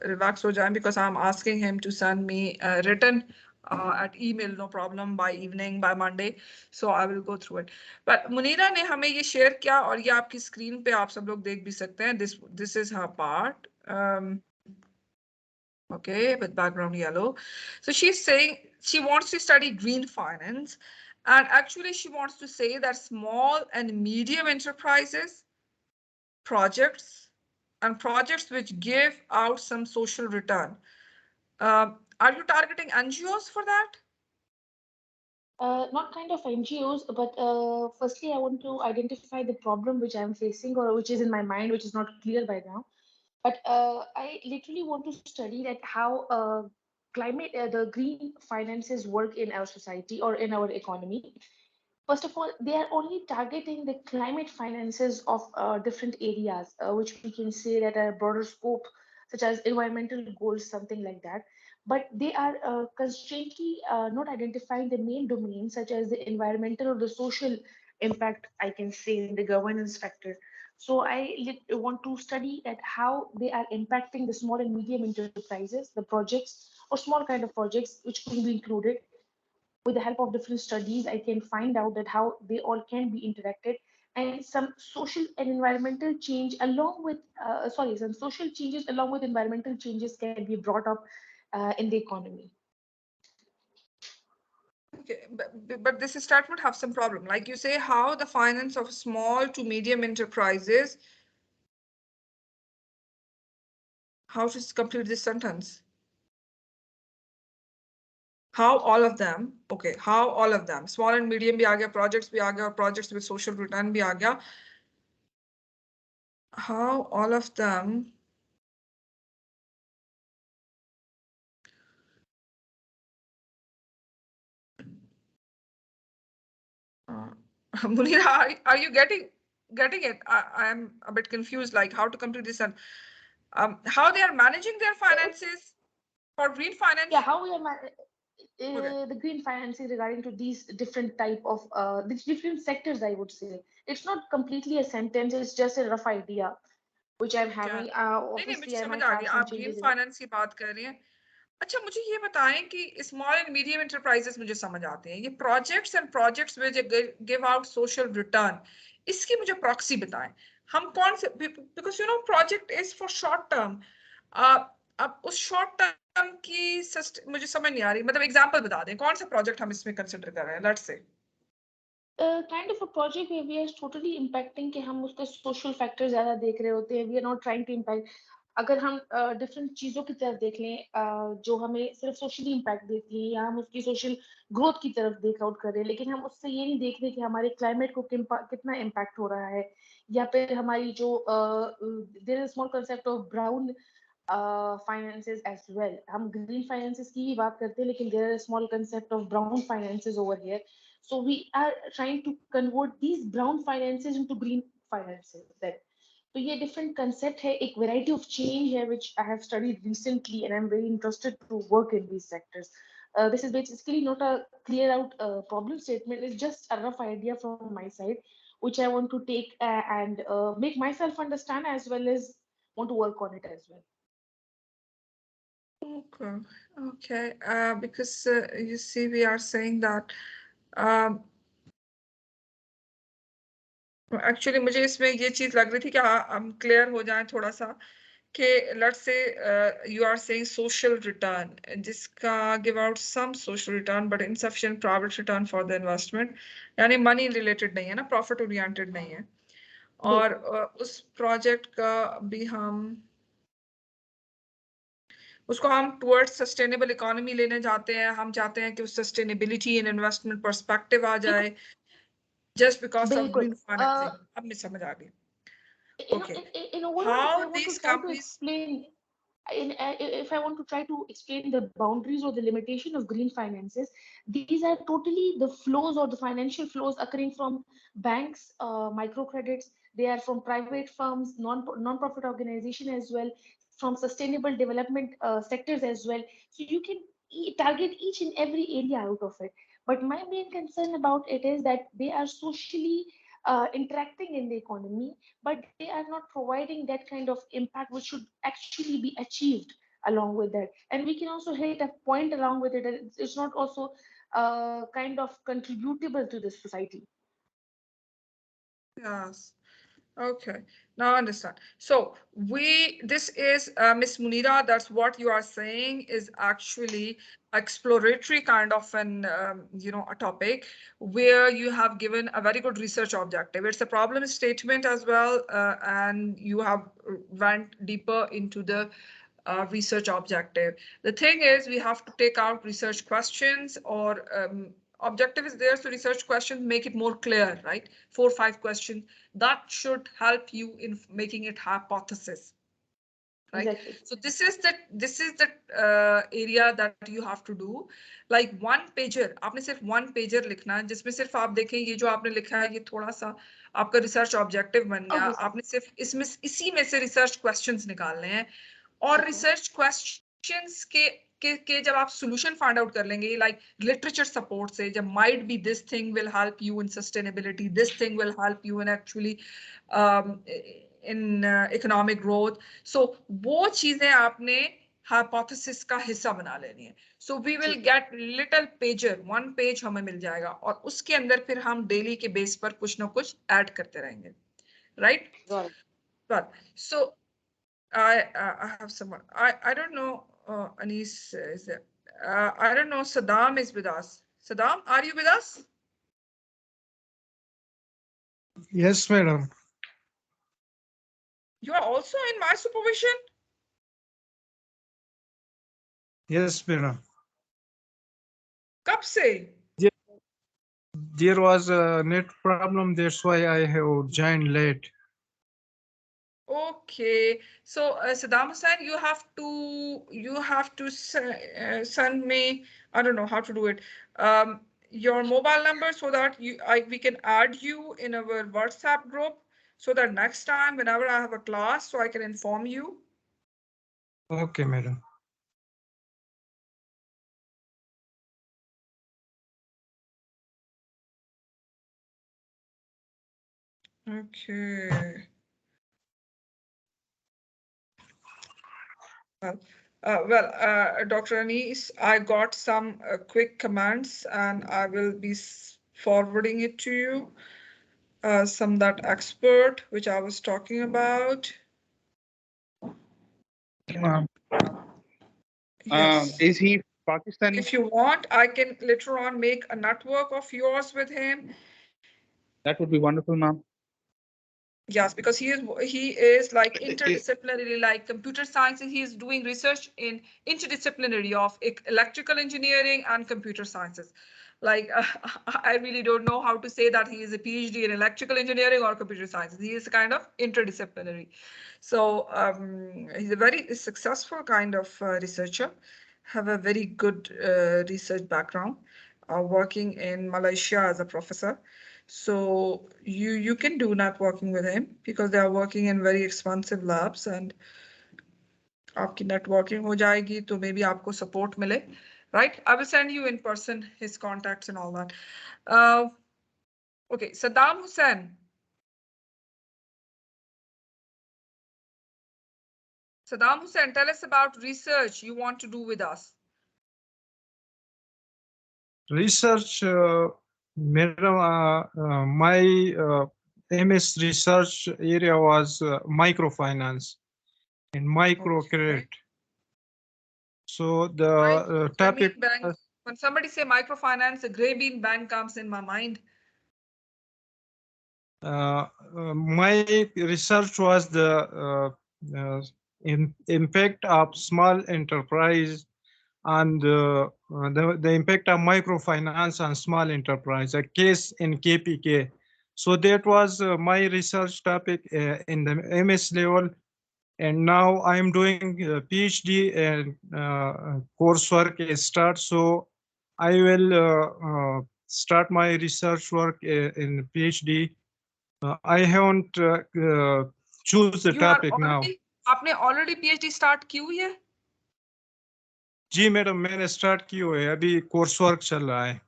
रिलैक्स हो जाएं, because I'm asking him to send me written at email, no problem, by evening, by Monday. So I will go through it. But Munira ने हमें ये शेयर किया और ये आपकी स्क्रीन पे आप सब लोग देख भी सकते हैं. This is her part. Okay, with background yellow. So she's saying she wants to study green finance. And actually, she wants to say that small and medium enterprises, projects, and projects which give out some social return. Are you targeting NGOs for that? Not kind of NGOs, but firstly, I want to identify the problem which I'm facing or which is in my mind, which is not clear by now. But I literally want to study that how the green finances work in our society or in our economy. First of all, they are only targeting the climate finances of different areas, which we can say that are broader scope, such as environmental goals, something like that. But they are constantly not identifying the main domains, such as the environmental or the social impact, I can say, in the governance factor. So want to study that how they are impacting the small and medium enterprises, the projects or small kind of projects which can be included. With the help of different studies, I can find out that how they all can be interacted, and some social and environmental change along with some social changes along with environmental changes can be brought up in the economy. Okay, but this statement have some problem. Like you say, how the finance of small to medium enterprises. How to complete this sentence? How all of them, okay, how all of them, small and medium भी आ गया, projects भी आ गया, और projects with social return भी आ गया. How all of them Munira, are you getting it? I am a bit confused, like how to complete this and how they are managing their finances for green finance. Yeah, how we are Okay. the green financing regarding to these different type of these different sectors, I would say. It's not completely a sentence, it's just a rough idea which I'm क्या having. नहीं, मुझे Obviously I समझ might uh have गया, some आप green changes in it. Finance की बात कर रही हैं. अच्छा, मुझे ये बताएं कि स्मॉल एंड मीडियम एंटरप्राइजेस मुझे समझ आते हैं, ये प्रोजेक्ट्स एंड प्रोजेक्ट्स में जो गिव आउट सोशल रिटर्न, इसकी मुझे प्रॉक्सी बताएं. हम कौन से, because you know project is for short term. अब उस शॉर्ट टर्म की मुझे समझ नहीं आ रही, मतलब एग्जांपल बता दें कौन सा प्रोजेक्ट हम इसमें कंसिडर कर रहे हैं. Let's say Kind of a project where we are totally impacting कि हम उसके social factors ज़्यादा देख रहे होते हैं. We are not trying to impact. अगर हम different चीज़ों की तरफ देख लें जो हमें सिर्फ socially impact देती है, या हम उसकी social growth की तरफ देख आउट कर रहे हैं, लेकिन हम उससे ये नहीं देख रहे कि हमारे climate को कितना impact हो रहा है, या फिर हमारी जो there is a small concept of brown finances as well. हम green finances की ही बात करते हैं, लेकिन there is a small concept of brown finances over here. So we are trying to convert these brown finances into green finances. Then, तो ये different concept है, एक variety of change है which I have studied recently, and I'm very interested to work in these sectors. This is basically not a clear out problem statement. It's just a rough idea from my side, which I want to take and make myself understand, as well as want to work on it as well. okay, okay, because you see we are saying that um, actually मुझे इसमें ये चीज लग रही थी कि हम clear हो जाएं थोड़ा सा कि let's say you are saying social return जिसका give out some social return but insufficient private return for the investment, यानी मनी रिलेटेड नहीं है ना, प्रॉफिट ओरिएंटेड नहीं है, और उस प्रोजेक्ट का भी उसको हम टुवर्ड्स सस्टेनेबल इकोनॉमी लेने जाते हैं, हम चाहते हैं कि उस सस्टेनेबिलिटी इन इन्वेस्टमेंट पर्सपेक्टिव आ जाए just because of बिल्कुल green financing. अब मैं समझ आ गई. Okay. overall, if How I want to these try to companies? explain, if I want to try to explain the boundaries or the limitation of green finances, these are totally the flows or the financial flows occurring from banks, microcredits. They are from private firms, non-profit organization as well, from sustainable development sectors as well. So you can target each and every area out of it. But my main concern about it is that they are socially interacting in the economy, but they are not providing that kind of impact which should actually be achieved along with that. And we can also hit a point along with it that it's not also kind of contributable to the society. Yes. Okay, now I understand. So this is Miss Munira. That's what you are saying is actually exploratory kind of an a topic where you have given a very good research objective. It's a problem statement as well, and you have went deeper into the research objective. The thing is, we have to take out research questions or objective is there, so research questions make it more clear, right? 4 or 5 questions that should help you in making it hypothesis, right? Exactly. So this is the area that you have to do. Like one pager, आपने सिर्फ one pager लिखना है जिसमें सिर्फ आप देखें ये जो आपने लिखा है ये थोड़ा सा आपका रिसर्च ऑब्जेक्टिव बन गया, आपने सिर्फ इसमें इसी में से रिसर्च क्वेश्चंस निकालने हैं और रिसर्च क्वेश्चंस के जब आप सॉल्यूशन फाइंड आउट कर लेंगे लाइक लिटरेचर सपोर्ट से, जब might be this thing will help you in sustainability, this thing will help you in actually in economic growth, so वो चीजें आपने हाइपोथेसिस का हिस्सा बना लेनी है. So we will get little pager, one page हमें मिल जाएगा और उसके अंदर फिर हम डेली के बेस पर कुछ ना कुछ ऐड करते रहेंगे, right? But so I have someone. I don't know. Anis is there. I don't know. Saddam is with us. Saddam, are you with us? Yes, madam. You are also in my supervision. Yes, madam. कब से? There was a net problem. That's why I have joined late. Okay. So Saddam Hussain, you have to send me. I don't know how to do it. Your mobile number so that we can add you in our WhatsApp group so that next time whenever I have a class, so I can inform you. Okay, madam. Okay. Dr. Anis, I got some quick commands and I will be forwarding it to you. Some that expert, which I was talking about. Yes. Is he Pakistani? If you want, I can later on make a network of yours with him. That would be wonderful, ma'am. Yes, because he is like interdisciplinary, like computer science. He is doing research in interdisciplinary of electrical engineering and computer sciences. Like I really don't know how to say that he is a PhD in electrical engineering or computer sciences. He is kind of interdisciplinary. So he's a very successful kind of researcher, have a very good research background, working in Malaysia as a professor. So you can do networking with him because they are working in very expensive labs and आपकी networking हो जाएगी तो maybe आपको support मिले, right? I will send you in person his contacts and all that. Okay, Saddam Hussain. Saddam Hussain, tell us about research you want to do with us. Research, madam, my MS research area was microfinance and microcredit. Okay. So the topic. Bank. When somebody say microfinance, a gray bean bank comes in my mind. My research was the impact of small enterprise and the impact of microfinance on small enterprise, a case in KPK. So that was my research topic in the MS level. And now I am doing PhD and coursework is start. So I will start my research work in PhD. I haven't choose the topic now. आपने already PhD start की हुई है? जी madam मैंने start की हुई है, अभी course work चल रहा है।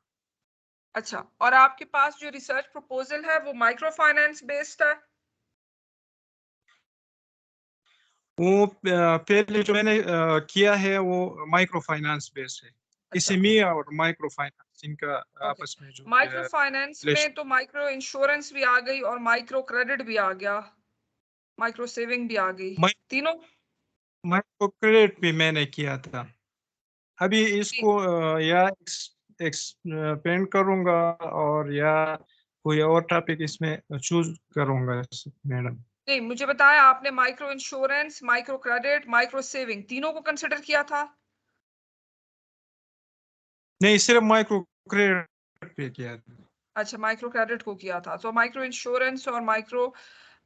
अच्छा, और आपके पास जो रिसर्च प्रपोजल है वो माइक्रो फाइनेंस बेस्ड है? वो पहले जो मैंने किया है वो माइक्रो फाइनेंस बेस्ड है। इसमें और माइक्रो फाइनेंस इनका आपस में जो माइक्रो फाइनेंस में तो माइक्रो इंश्योरेंस भी आ गई और माइक्रो क्रेडिट भी आ गया, माइक्रो सेविंग भी आ गई, तीनों। माइक्रो क्रेडिट भी मैंने किया था। अभी इसको या एक्सपेंड करूंगा और या कोई और टॉपिक इसमें चूज करूंगा मैडम। नहीं, मुझे बताया आपने micro insurance, micro credit, micro saving तीनों को कंसिडर किया था? नहीं, सिर्फ माइक्रो क्रेडिट पे किया था। अच्छा, माइक्रो क्रेडिट को किया था। तो माइक्रो इंश्योरेंस और माइक्रो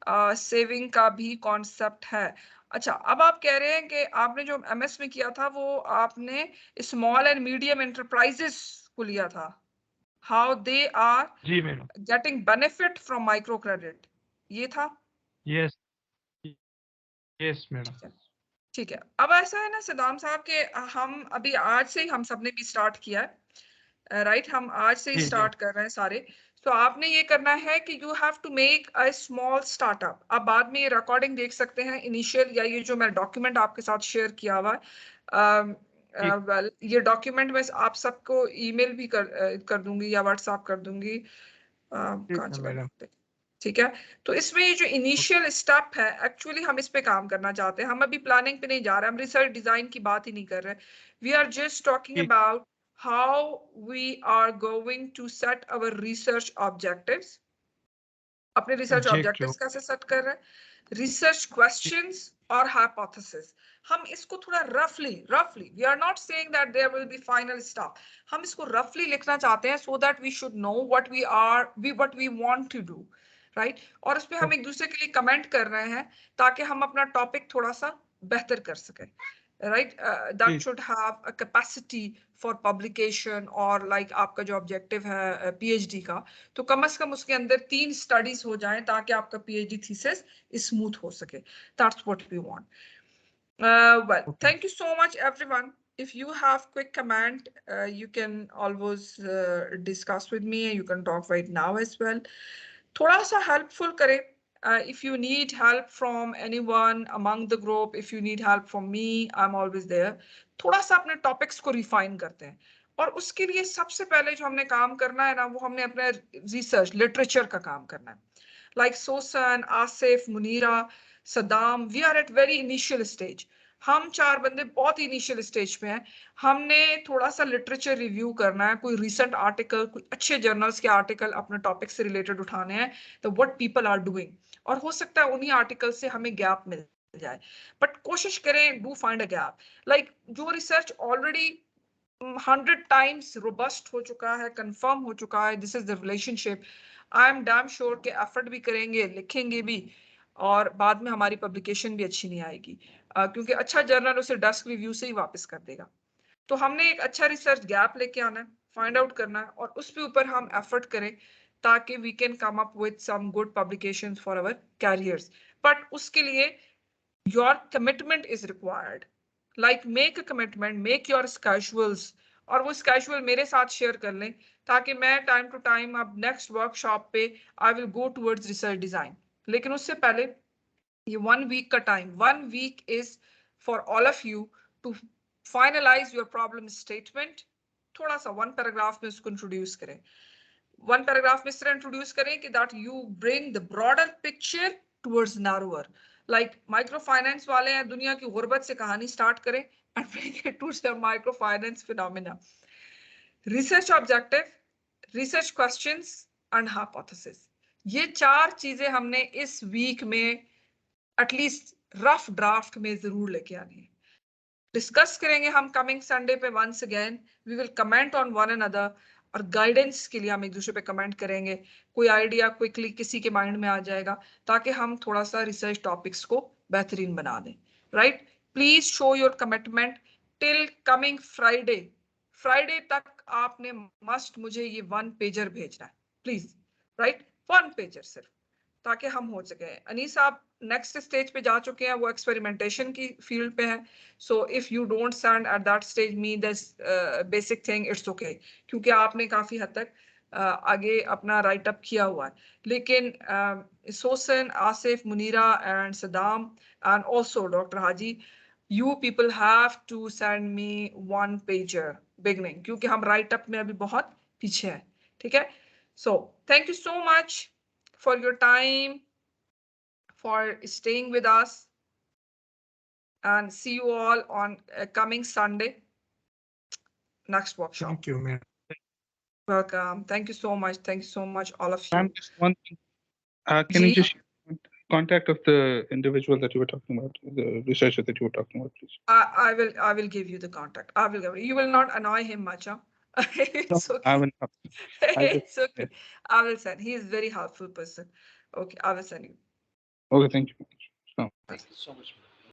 सेविंग का भी कॉन्सेप्ट है। अच्छा, अब आप कह रहे हैं कि आपने जो एमएस में किया था वो आपने स्मॉल एंड मीडियम एंटरप्राइजेस को लिया था, how they R G madam getting benefit from micro credit, ये था? Yes yes madam. ठीक है। अब ऐसा है ना सदाम साहब के हम अभी आज से ही हम सबने भी स्टार्ट किया है, राइट? हम आज से ही स्टार्ट कर रहे हैं सारे। तो आपने ये करना है कि you have to make a small startup. आप बाद में ये रिकॉर्डिंग देख सकते हैं इनिशियल, या ये जो मैं डॉक्यूमेंट आपके साथ शेयर किया हुआ है, वेल ये डॉक्यूमेंट मैं आप सबको ईमेल भी कर दूंगी या व्हाट्सएप कर दूंगी। कहाँ चला गया? ठीक है। तो इसमें ये जो इनिशियल स्टेप है, एक्चुअली हम इस पे काम करना चाहते हैं। हम अभी प्लानिंग पे नहीं जा रहे, हम रिसर्च डिजाइन की बात ही नहीं कर रहे। We are just talking about how we are going to set our research objectives. अपने रिसर्च ऑब्जेक्टिव्स कैसे सेट कर रहे हैं, रिसर्च क्वेश्चंस और हाइपोथेसिस। हम इसको थोड़ा रफली we are not saying that there will be final stuff, हम इसको रफली लिखना चाहते हैं so that we should know what we want to do, right? और उस पर हम एक दूसरे के लिए कमेंट कर रहे हैं ताकि हम अपना टॉपिक थोड़ा सा बेहतर कर सकें, right? That should have a capacity for publication, और लाइक आपका जो ऑब्जेक्टिव है पीएचडी का, तो कम से कम उसके अंदर 3 स्टडीज हो जाएं ताकि आपका पीएचडी थीसिस स्मूथ हो सके। That's what we want. Well, thank you so much, everyone. If you have quick comment, you can always discuss with me. You can talk right now as well. थोड़ा सा helpful करें. If you need help from anyone among the group, if you need help from me, I'm always there. थोड़ा सा अपने topics को refine करते हैं, और उसके लिए सबसे पहले जो हमने काम करना है ना, वो हमने अपने research literature का काम करना है. Like Sosan, Asif, Munira, Saddam, we are at very initial stage. हम 4 बंदे बहुत इनिशियल स्टेज पे हैं। हमने थोड़ा सा लिटरेचर रिव्यू करना है, कोई रीसेंट आर्टिकल, कोई अच्छे जर्नल्स के आर्टिकल अपने टॉपिक से रिलेटेड उठाने हैं, तो व्हाट पीपल आर डूइंग, और हो सकता है उन्हीं आर्टिकल से हमें गैप मिल जाए, बट कोशिश करें do find a gap. Like जो रिसर्च ऑलरेडी 100 टाइम्स रोबस्ट हो चुका है, कंफर्म हो चुका है, this is the relationship, I am damn sure के एफर्ट भी करेंगे, लिखेंगे भी, और बाद में हमारी पब्लिकेशन भी अच्छी नहीं आएगी, क्योंकि अच्छा जर्नल उसे डेस्क रिव्यू से ही वापस कर देगा। तो हमने एक अच्छा रिसर्च गैप लेके आना है, फाइंड आउट करना है, और उस पे ऊपर हम एफर्ट करें ताकि we can come up with some good publications for our careers. But उसके लिए your commitment is required. Like make a commitment, make your schedules, और वो schedule मेरे साथ share कर लें ताकि मैं time to time अब next workshop पे I will go towards research design. लेकिन उससे पहले ये 1 week का time, 1 week is for all of you to finalize your problem statement. थोड़ा सा 1 paragraph में उसको introduce करें. one paragraph में सिर्फ introduce करें कि that you bring the broader picture towards narrower. Like microfinance वाले हैं, दुनिया की गुर्बत से कहानी start करें and bring it to the microfinance phenomena. Research objective, research questions and hypothesis. ये 4 चीजें हमने इस वीक में एटलीस्ट रफ ड्राफ्ट में जरूर लेके आनी है. डिस्कस करेंगे हम कमिंग संडे पे. Once again we will comment on one another, और गाइडेंस के लिए हम एक दूसरे पे कमेंट करेंगे. कोई आइडिया क्विकली किसी के माइंड में आ जाएगा ताकि हम थोड़ा सा रिसर्च टॉपिक्स को बेहतरीन बना दें. Right, please show your commitment till coming Friday. Friday तक आपने मस्ट मुझे ये 1 पेजर भेजना है प्लीज. राइट, 1 पेजर सिर्फ, ताकि हम हो सके. अनीस आप नेक्स्ट स्टेज पे जा चुके हैं, वो एक्सपेरिमेंटेशन की फील्ड पे है. So if you don't stand at that stage mean this basic thing, it's okay, क्योंकि आपने काफी हद तक आगे अपना राइट अप किया हुआ है. लेकिन सोसन, Asif, Munira and Saddam and also doctor Haji, you people have to send me 1 pager beginning, क्योंकि हम राइट अप में अभी बहुत पीछे हैं. ठीक है, so thank you so much for your time, for staying with us, and see you all on coming Sunday, next workshop. Thank you, ma'am. Welcome. Thank you so much. Thank you so much, all of you. Ma'am, just one thing. Can you just contact of the individual that you were talking about, the researcher that you were talking about, please? I will give you the contact. I will give you. You will not annoy him much, huh? It's No, okay. I will not. It's okay. I will send. He is very helpful person. Okay, I will send you. Okay, thank you. So. Thank you so much.